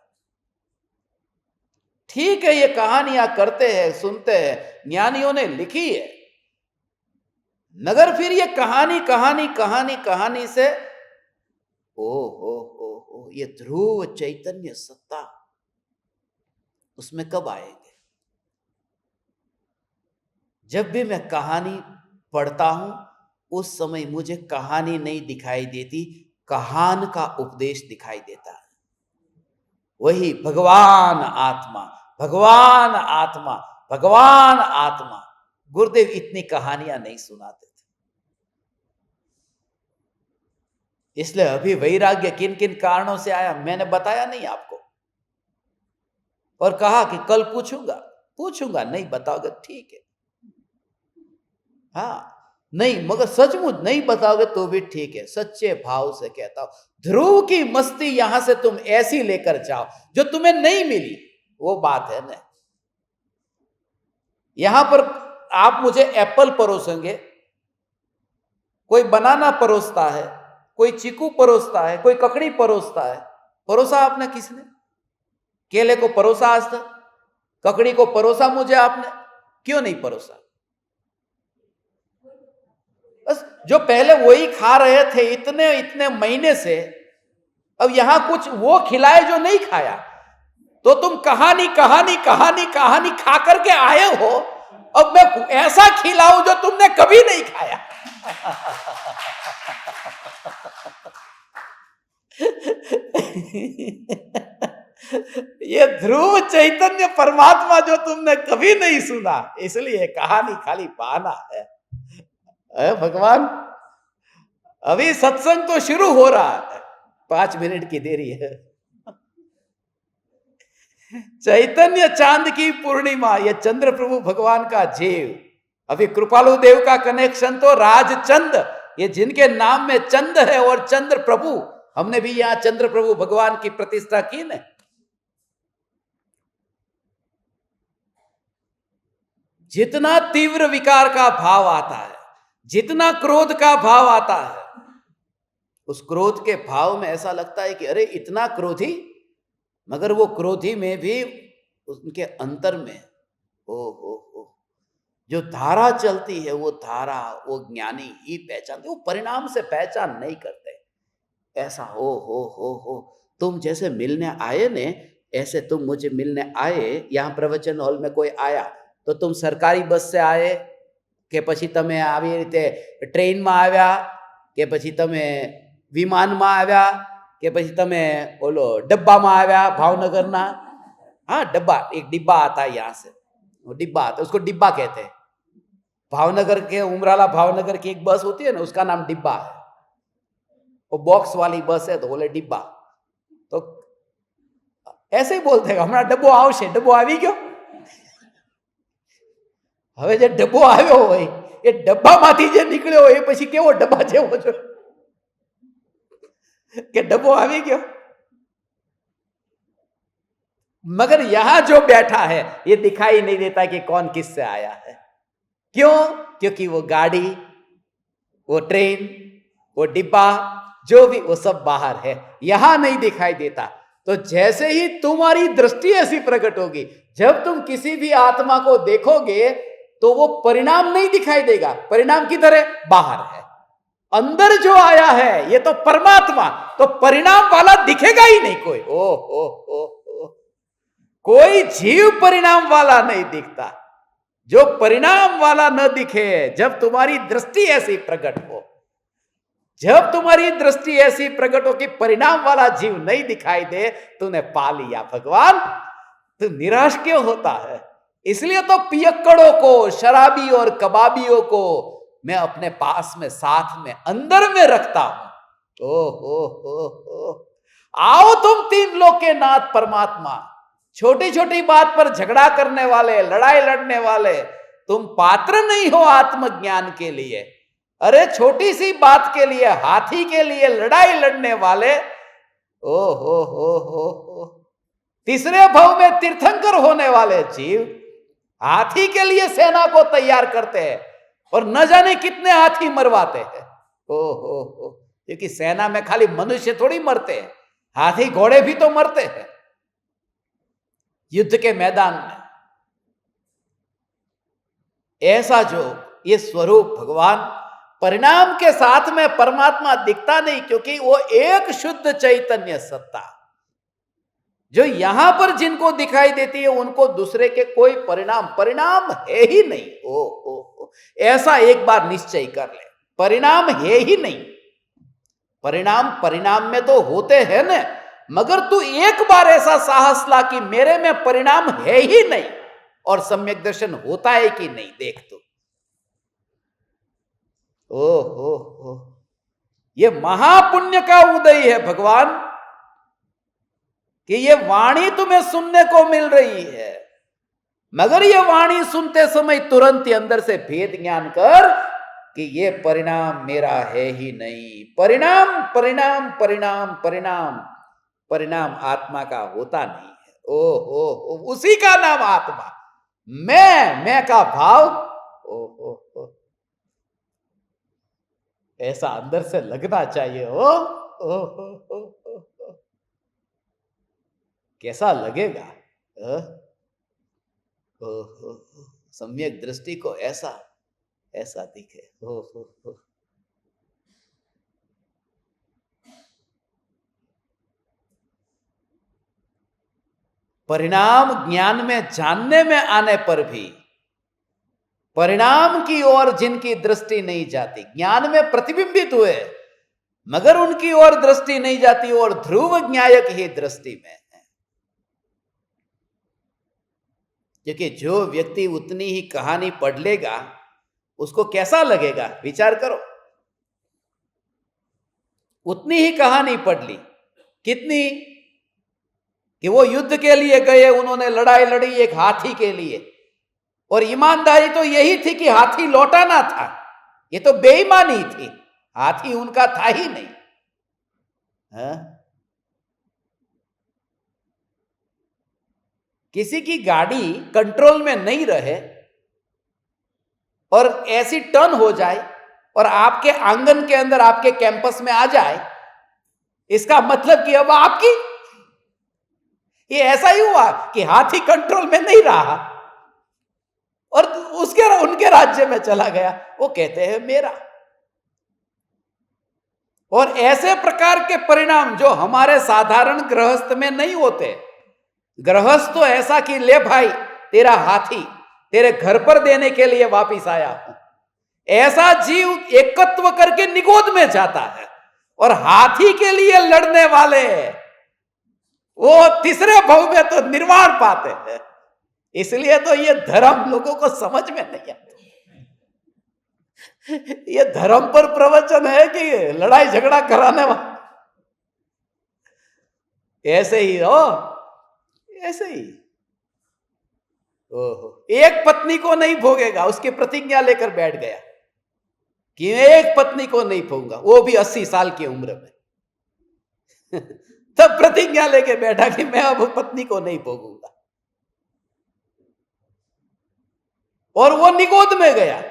ठीक है, ये कहानियां करते हैं, सुनते हैं, ज्ञानियों ने लिखी है, मगर फिर ये कहानी कहानी कहानी कहानी से ओ ये ध्रुव चैतन्य सत्ता उसमें कब आएंगे। जब भी मैं कहानी पढ़ता हूं उस समय मुझे कहानी नहीं दिखाई देती, कहान का उपदेश दिखाई देता है। वही भगवान आत्मा, भगवान आत्मा, भगवान आत्मा। गुरुदेव इतनी कहानियां नहीं सुनाते थे। इसलिए अभी वैराग्य किन किन कारणों से आया मैंने बताया नहीं आपको, और कहा कि कल पूछूंगा। पूछूंगा, नहीं बताओगे ठीक है, हाँ नहीं, मगर सचमुच नहीं बताओगे तो भी ठीक है। सच्चे भाव से कहता हूं, ध्रुव की मस्ती यहां से तुम ऐसी लेकर जाओ जो तुम्हें नहीं मिली, वो बात है ना। यहां पर आप मुझे एप्पल परोसेंगे, कोई बनाना परोसता है, कोई चीकू परोसता है, कोई ककड़ी परोसता है। परोसा आपने किसने? केले को परोसा आज तक? ककड़ी को परोसा मुझे आपने? क्यों नहीं परोसा? बस जो पहले वही खा रहे थे इतने इतने महीने से, अब यहां कुछ वो खिलाए जो नहीं खाया। तो तुम कहानी कहानी कहानी कहानी खा करके आए हो, अब मैं ऐसा खिलाऊं जो तुमने कभी नहीं खाया। ये ध्रुव चैतन्य परमात्मा जो तुमने कभी नहीं सुना, इसलिए कहानी खाली बहाना है। भगवान, अभी सत्संग तो शुरू हो रहा है, 5 मिनट की देरी है। चैतन्य चांद की पूर्णिमा, ये चंद्र प्रभु भगवान का जीव। अभी कृपालु देव का कनेक्शन तो राजचंद, ये जिनके नाम में चंद है और चंद्र प्रभु, हमने भी यहां चंद्र प्रभु भगवान की प्रतिष्ठा की न। जितना तीव्र विकार का भाव आता है, जितना क्रोध का भाव आता है, उस क्रोध के भाव में ऐसा लगता है कि अरे इतना क्रोधी, मगर वो क्रोधी में भी उनके अंतर में ओ जो धारा चलती है, वो धारा वो ज्ञानी ही पहचानते, वो परिणाम से पहचान नहीं करते। ऐसा हो तुम जैसे मिलने आए ने, ऐसे तुम मुझे मिलने आए। यहाँ प्रवचन हॉल में कोई आया तो तुम सरकारी बस से आए કે પછી તમે આવી રીતે ટ્રેનમાં આવ્યા કે પછી તમે વિમાનમાં આવ્યા કે પછી તમે ઓલો डब्बाમાં આવ્या भावनगरना? हाँ डब्बा, एक डिब्बा आता है यहाँ से, वो डिब्बा आता है, उसको डिब्बा कहते हैं। भावनगर के उमराला भावनगर की एक बस होती है ना, उसका नाम डिब्बा है। वो बॉक्स वाली बस है तो बोले डिब्बा। तो ऐसे ही बोलते हैं हमारा डब्बो आवशे, डब्बो આવી ગયો। હવે જે ડબ્બો આવ્યો હોય એ ડબ્બામાંથી જે નીકળ્યો હોય એ પછી કેવો ડબ્બા જેવો છે કે डब्बो આવી ગયો। मगर यहां जो बैठा है ये दिखाई नहीं देता कि कौन किससे आया है। क्यों? क्योंकि वो गाड़ी, वो ट्रेन, वो डिब्बा, जो भी, वो सब बाहर है, यहां नहीं दिखाई देता। तो जैसे ही तुम्हारी दृष्टि ऐसी प्रकट होगी, जब तुम किसी भी आत्मा को देखोगे तो वो परिणाम नहीं दिखाई देगा। परिणाम किधर है? बाहर है। अंदर जो आया है ये तो परमात्मा, तो परिणाम वाला दिखेगा ही नहीं कोई। ओ कोई जीव परिणाम वाला नहीं दिखता। जो परिणाम वाला न दिखे, जब तुम्हारी दृष्टि ऐसी प्रकट हो, जब तुम्हारी दृष्टि ऐसी प्रकट हो कि परिणाम वाला जीव नहीं दिखाई दे, तूने पा लिया भगवान। तू निराश क्यों होता है? इसलिए तो पियक्कड़ों को, शराबी और कबाबियों को मैं अपने पास में, साथ में, अंदर में रखता हूं। ओ हो, आओ तुम तीन लोक के नाथ परमात्मा। छोटी छोटी बात पर झगड़ा करने वाले, लड़ाई लड़ने वाले, तुम पात्र नहीं हो आत्मज्ञान के लिए। अरे छोटी सी बात के लिए, हाथी के लिए लड़ाई लड़ने वाले, ओ हो। तीसरे भव में तीर्थंकर होने वाले जीव हाथी के लिए सेना को तैयार करते हैं और न जाने कितने हाथी मरवाते हैं। ओ हो, क्योंकि सेना में खाली मनुष्य थोड़ी मरते हैं, हाथी घोड़े भी तो मरते हैं युद्ध के मैदान में। ऐसा जो ये स्वरूप भगवान परिणाम के साथ में परमात्मा दिखता नहीं, क्योंकि वो एक शुद्ध चैतन्य सत्ता जो यहां पर जिनको दिखाई देती है उनको दूसरे के कोई परिणाम है ही नहीं। ओ ऐसा एक बार निश्चय कर ले, परिणाम है ही नहीं। परिणाम में तो होते हैं ना, मगर तू एक बार ऐसा साहस ला कि मेरे में परिणाम है ही नहीं, और सम्यक दर्शन होता है कि नहीं, देख तू। ओ ये महापुण्य का उदय है भगवान, कि ये वाणी तुम्हें सुनने को मिल रही है, मगर ये वाणी सुनते समय तुरंत ही अंदर से भेद ज्ञान कर कि ये परिणाम मेरा है ही नहीं। परिणाम आत्मा का होता नहीं है। ओ उसी का नाम आत्मा। मैं का भाव, ओ ऐसा अंदर से लगना चाहिए। ओ कैसा लगेगा? सम्यक दृष्टि को ऐसा दिखे। परिणाम ज्ञान में जानने में आने पर भी परिणाम की ओर जिनकी दृष्टि नहीं जाती, ज्ञान में प्रतिबिंबित हुए मगर उनकी ओर दृष्टि नहीं जाती, और ध्रुव न्यायक ही दृष्टि में है। क्योंकि जो व्यक्ति उतनी ही कहानी पढ़ लेगा उसको कैसा लगेगा, विचार करो। उतनी ही कहानी पढ़ ली, कितनी, कि वो युद्ध के लिए गए, उन्होंने लड़ाई लड़ी एक हाथी के लिए, और ईमानदारी तो यही थी कि हाथी लौटाना था। ये तो बेईमानी थी, हाथी उनका था ही नहीं। किसी की गाड़ी कंट्रोल में नहीं रहे और ऐसी टर्न हो जाए और आपके आंगन के अंदर, आपके कैंपस में आ जाए, इसका मतलब कि अब आपकी, ये ऐसा ही हुआ कि हाथी कंट्रोल में नहीं रहा और उनके राज्य में चला गया, वो कहते हैं मेरा। और ऐसे प्रकार के परिणाम जो हमारे साधारण गृहस्थ में नहीं होते। गृहस्थ तो ऐसा कि ले भाई तेरा हाथी तेरे घर पर देने के लिए वापिस आया हूं, ऐसा जीव एकत्व करके निगोद में जाता है। और हाथी के लिए लड़ने वाले वो तीसरे भव में तो निर्वाण पाते हैं। इसलिए तो ये धर्म लोगों को समझ में नहीं आता। ये धर्म पर प्रवचन है कि लड़ाई झगड़ा कराने वाला? ऐसे ही हो, ऐसे ही। ओहो, एक पत्नी को नहीं भोगेगा, उसकी प्रतिज्ञा लेकर बैठ गया कि एक पत्नी को नहीं भोगूंगा, वो भी 80 साल की उम्र में। तब प्रतिज्ञा लेके बैठा कि मैं अब पत्नी को नहीं भोगूंगा, और वो निगोद में गया।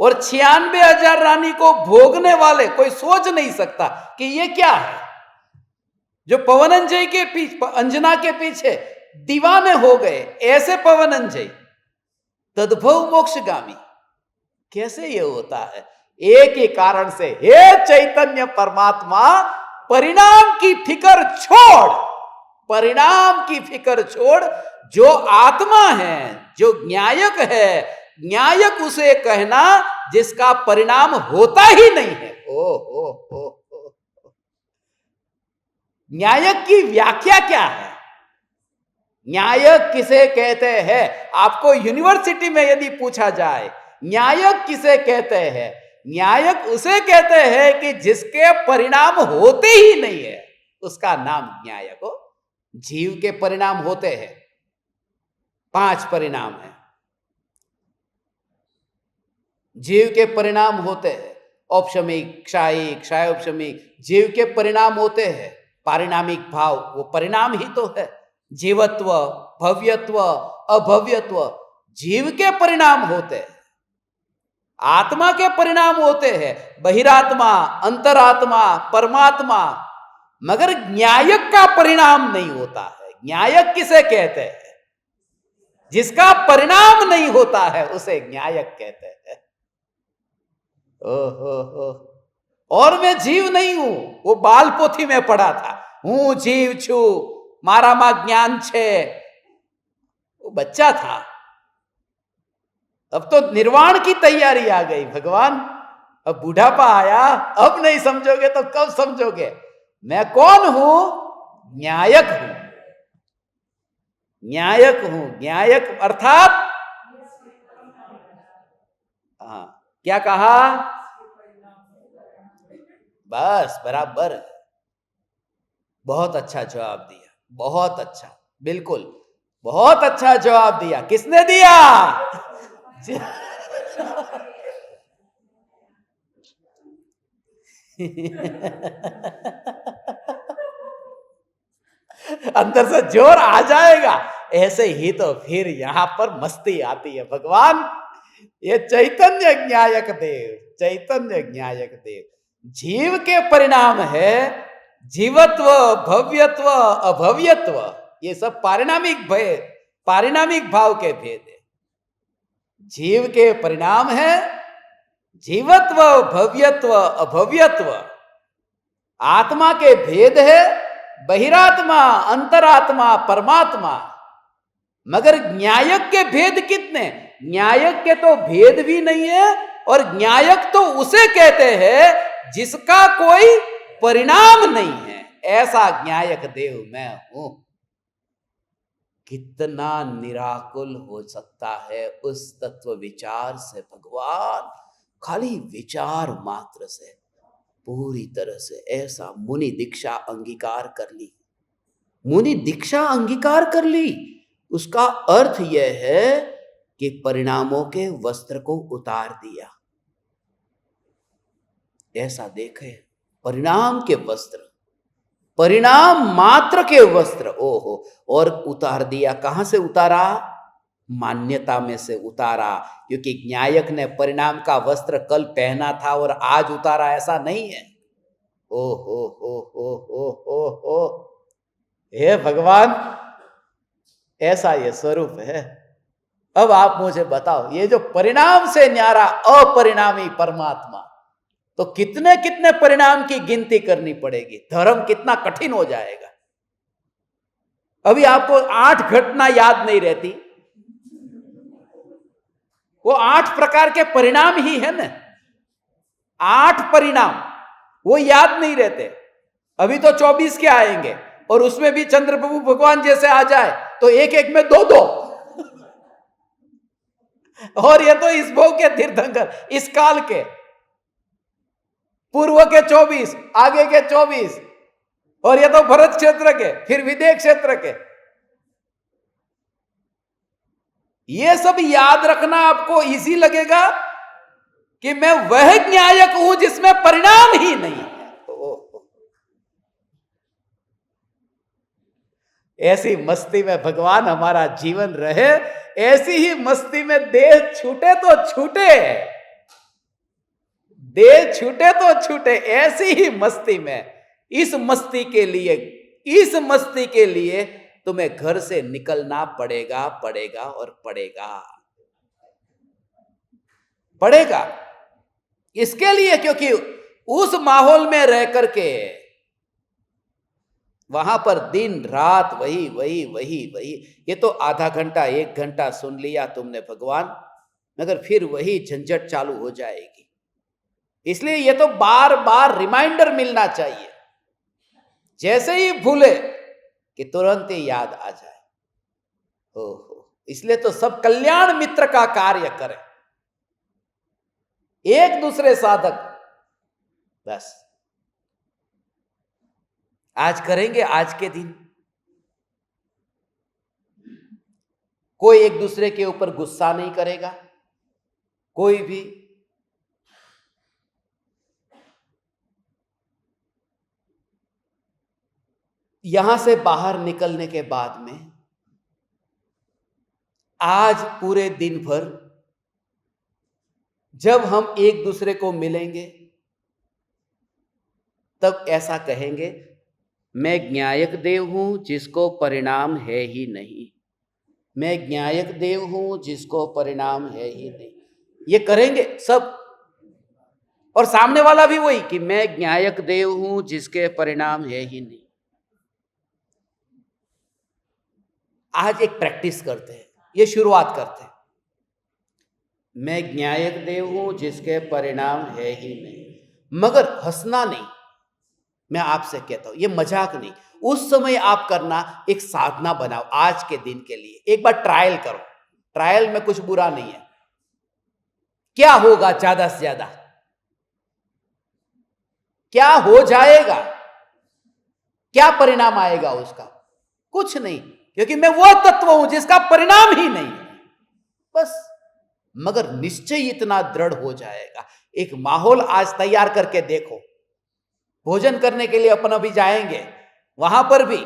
और 96,000 रानी को भोगने वाले कोई सोच नहीं सकता कि ये क्या है। जो पवन अंजय के पीछे, अंजना के पीछे दीवाने हो गए, ऐसे पवन अंजय तद्भव मोक्षगामी। कैसे ये होता है? एक ही कारण से, हे चैतन्य परमात्मा, परिणाम की फिकर छोड़, परिणाम की फिकर छोड़। जो आत्मा है, जो न्यायक है, न्यायक उसे कहना जिसका परिणाम होता ही नहीं है। ओ न्यायक की व्याख्या क्या है? न्यायक किसे कहते हैं? आपको यूनिवर्सिटी में यदि पूछा जाए न्यायक किसे कहते हैं, न्यायक उसे कहते हैं कि जिसके परिणाम होते ही नहीं है, उसका नाम न्यायक हो। जीव के परिणाम होते हैं, 5 परिणाम है। जीव के परिणाम होते हैं, औपशमिक, क्षायिक, क्षायोपशमिक। जीव के परिणाम होते हैं, पारिणामिक भाव, वो परिणाम ही तो है। जीवत्व, भव्यत्व, अभव्यत्व, जीव के परिणाम होते हैं। आत्मा के परिणाम होते हैं, बहिरात्मा, अंतरात्मा, परमात्मा। मगर न्यायक का परिणाम नहीं होता है। न्यायक किसे कहते हैं? जिसका परिणाम नहीं होता है उसे न्यायक कहते हैं। ओहो, और मैं जीव नहीं हूं, वो बाल पोथी में पढ़ा था, हूं जीव छू मारा मा ज्ञान छे, वो बच्चा था। अब तो निर्वाण की तैयारी आ गई भगवान। अब बुढ़ापा आया, अब नहीं समझोगे तो कब समझोगे? मैं कौन हूं? न्यायक हूं। न्यायक हूं। न्यायक अर्थात, हाँ, क्या कहा? बस बराबर। बहुत अच्छा जवाब दिया, बहुत अच्छा, बिल्कुल बहुत अच्छा जवाब दिया। किसने दिया? अंदर से जोर आ जाएगा। ऐसे ही तो फिर यहां पर मस्ती आती है। भगवान, ये चैतन्य न्यायक देव, चैतन्य न्यायक देव जीव के परिणाम है। जीवत्व, भव्यत्व, अभव्यत्व, ये सब पारिणामिक भेद, पारिणामिक भाव के भेद है। जीव के परिणाम है जीवत्व, भव्यत्व, अभव्यत्व। आत्मा के भेद है बहिरात्मा, अंतरात्मा, परमात्मा। मगर न्यायक के भेद कितने? न्यायक के तो भेद भी नहीं है, और न्यायक तो उसे कहते हैं जिसका कोई परिणाम नहीं है। ऐसा न्यायक देव मैं हूं। कितना निराकुल हो सकता है उस तत्व विचार से भगवान, खाली विचार मात्र से पूरी तरह से। ऐसा मुनि दीक्षा अंगीकार कर ली, मुनि दीक्षा अंगीकार कर ली। उसका अर्थ यह है कि परिणामों के वस्त्र को उतार दिया। ऐसा देखे, परिणाम के वस्त्र, परिणाम मात्र के वस्त्र, ओहो, और उतार दिया। कहां से उतारा? मान्यता में से उतारा। क्योंकि न्यायक ने परिणाम का वस्त्र कल पहना था और आज उतारा, ऐसा नहीं है। ओ, हे भगवान, ऐसा ये स्वरूप है। अब आप मुझे बताओ, ये जो परिणाम से न्यारा अपरिणामी परमात्मा, तो कितने कितने परिणाम की गिनती करनी पड़ेगी? धर्म कितना कठिन हो जाएगा। अभी आपको 8 घटना याद नहीं रहती, वो 8 प्रकार के परिणाम ही है ना। 8 परिणाम वो याद नहीं रहते। अभी तो 24 के आएंगे, और उसमें भी चंद्रप्रभु भगवान जैसे आ जाए तो एक एक में 2-2। और ये तो इस भोग के तीर्थंकर, इस काल के, पूर्व के 24, आगे के 24, और ये तो भरत क्षेत्र के, फिर विदेह क्षेत्र के। ये सब याद रखना आपको इजी लगेगा कि मैं वह न्यायक हूं जिसमें परिणाम ही नहीं है। ऐसी मस्ती में भगवान हमारा जीवन रहे। ऐसी ही मस्ती में देह छूटे तो छूटे, देह छूटे तो छूटे, ऐसी ही मस्ती में। इस मस्ती के लिए, इस मस्ती के लिए तुम्हें घर से निकलना पड़ेगा, पड़ेगा और पड़ेगा, पड़ेगा। इसके लिए, क्योंकि उस माहौल में रह करके वहां पर दिन रात वही वही वही वही। ये तो आधा घंटा 1 घंटा सुन लिया तुमने भगवान, मगर फिर वही झंझट चालू हो जाएगी। इसलिए ये तो बार बार रिमाइंडर मिलना चाहिए। जैसे ही भूले कि तुरंत ही याद आ जाए। हो, इसलिए तो सब कल्याण मित्र का कार्य करें, एक दूसरे साधक। बस आज करेंगे, आज के दिन कोई एक दूसरे के ऊपर गुस्सा नहीं करेगा, कोई भी। यहां से बाहर निकलने के बाद में आज पूरे दिन भर जब हम एक दूसरे को मिलेंगे तब ऐसा कहेंगे, मैं ज्ञायक देव हूं जिसको परिणाम है ही नहीं, मैं ज्ञायक देव हूं जिसको परिणाम है ही नहीं। ये करेंगे सब, और सामने वाला भी वही कि मैं ज्ञायक देव हूं जिसके परिणाम है ही नहीं। आज एक प्रैक्टिस करते हैं, ये शुरुआत करते हैं। मैं ज्ञायक देव हूं जिसके परिणाम है ही नहीं, मगर हंसना नहीं। मैं आपसे कहता हूं, ये मजाक नहीं। उस समय आप करना, एक साधना बनाओ आज के दिन के लिए। एक बार ट्रायल करो, ट्रायल में कुछ बुरा नहीं है। क्या होगा ज्यादा से ज्यादा, क्या हो जाएगा, क्या परिणाम आएगा उसका? कुछ नहीं, क्योंकि मैं वो तत्व हूं जिसका परिणाम ही नहीं है, बस। मगर निश्चय इतना दृढ़ हो जाएगा। एक माहौल आज तैयार करके देखो, भोजन करने के लिए अपन अभी जाएंगे, वहां पर भी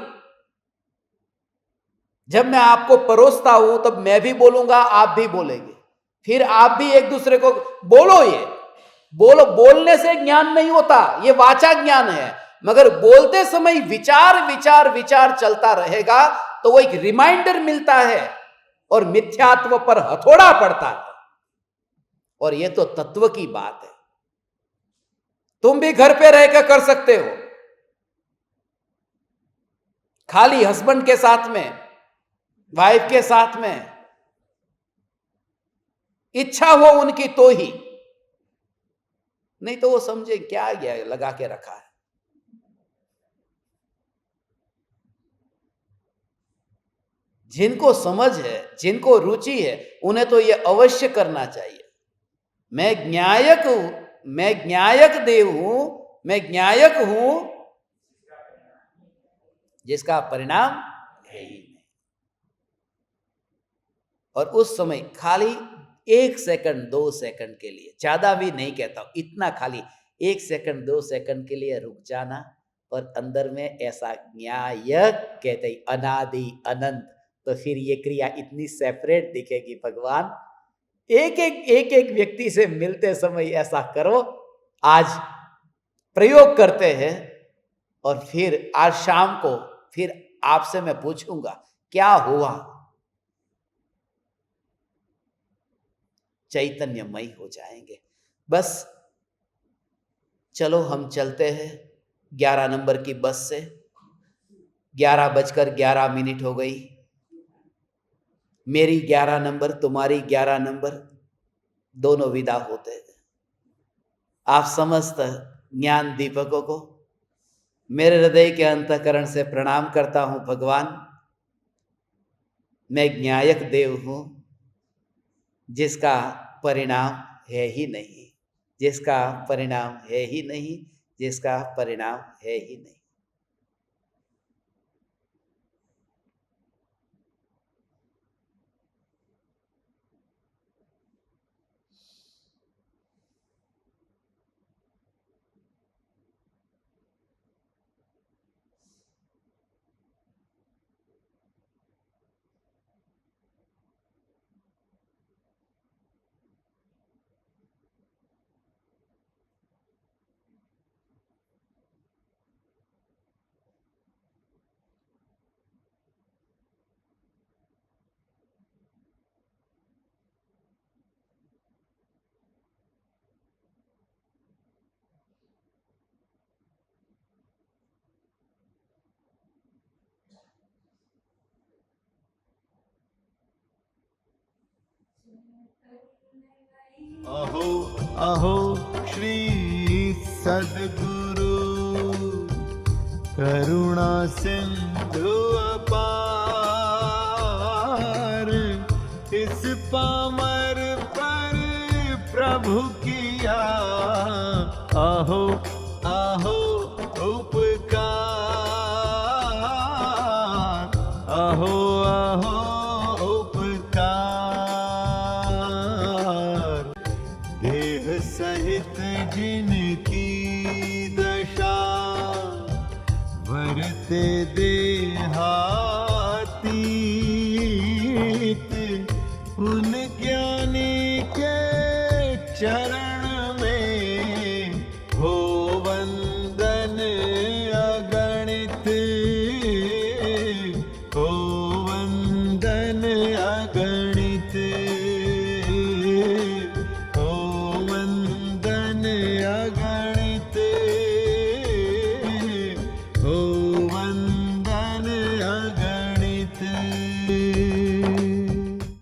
जब मैं आपको परोसता हूं तब मैं भी बोलूंगा, आप भी बोलेंगे, फिर आप भी एक दूसरे को बोलो। ये बोलो, बोलने से ज्ञान नहीं होता, ये वाचा ज्ञान है। मगर बोलते समय विचार विचार विचार चलता रहेगा तो वो एक रिमाइंडर मिलता है और मिथ्यात्व पर हथौड़ा पड़ता है। और ये तो तत्व की बात है। तुम भी घर पे रहकर कर सकते हो, खाली हस्बैंड के साथ में, वाइफ के साथ में, इच्छा हो उनकी तो ही, नहीं तो वो समझे क्या गया लगा के रखा है। जिनको समझ है, जिनको रुचि है, उन्हें तो ये अवश्य करना चाहिए। मैं ज्ञायक हूं, मैं ज्ञायक देव हूं, मैं ज्ञायक हूं जिसका परिणाम है ही नहीं। और उस समय खाली 1 सेकंड 2 सेकंड के लिए, ज्यादा भी नहीं कहता हूं, इतना खाली 1 सेकंड 2 सेकंड के लिए रुक जाना और अंदर में ऐसा ज्ञायक कहते ही अनादि अनंत, तो फिर ये क्रिया इतनी सेपरेट दिखेगी। भगवान एक एक व्यक्ति से मिलते समय ऐसा करो। आज प्रयोग करते हैं और फिर आज शाम को फिर आपसे मैं पूछूंगा क्या हुआ। चैतन्यमय हो जाएंगे। बस चलो हम चलते हैं 11 नंबर की बस से। 11:11 हो गई। मेरी 11 नंबर, तुम्हारी 11 नंबर, दोनों विदा होते हैं। आप समस्त ज्ञान दीपकों को मेरे हृदय के अंतःकरण से प्रणाम करता हूं। भगवान, मैं ज्ञायक देव हूं जिसका परिणाम है ही नहीं, जिसका परिणाम है ही नहीं, जिसका परिणाम है ही नहीं। अहो अहो श्री सद्गुरु करुणा सिंधु अपार, पामर पर प्रभु किया आहो आहो उपकार, आहो आहो उपकार। देह सहित जिनकी दशा वरते देहातीत, उन ज्ञानी के चरण में हो वंदन अगणित, हो वंदन अगणित।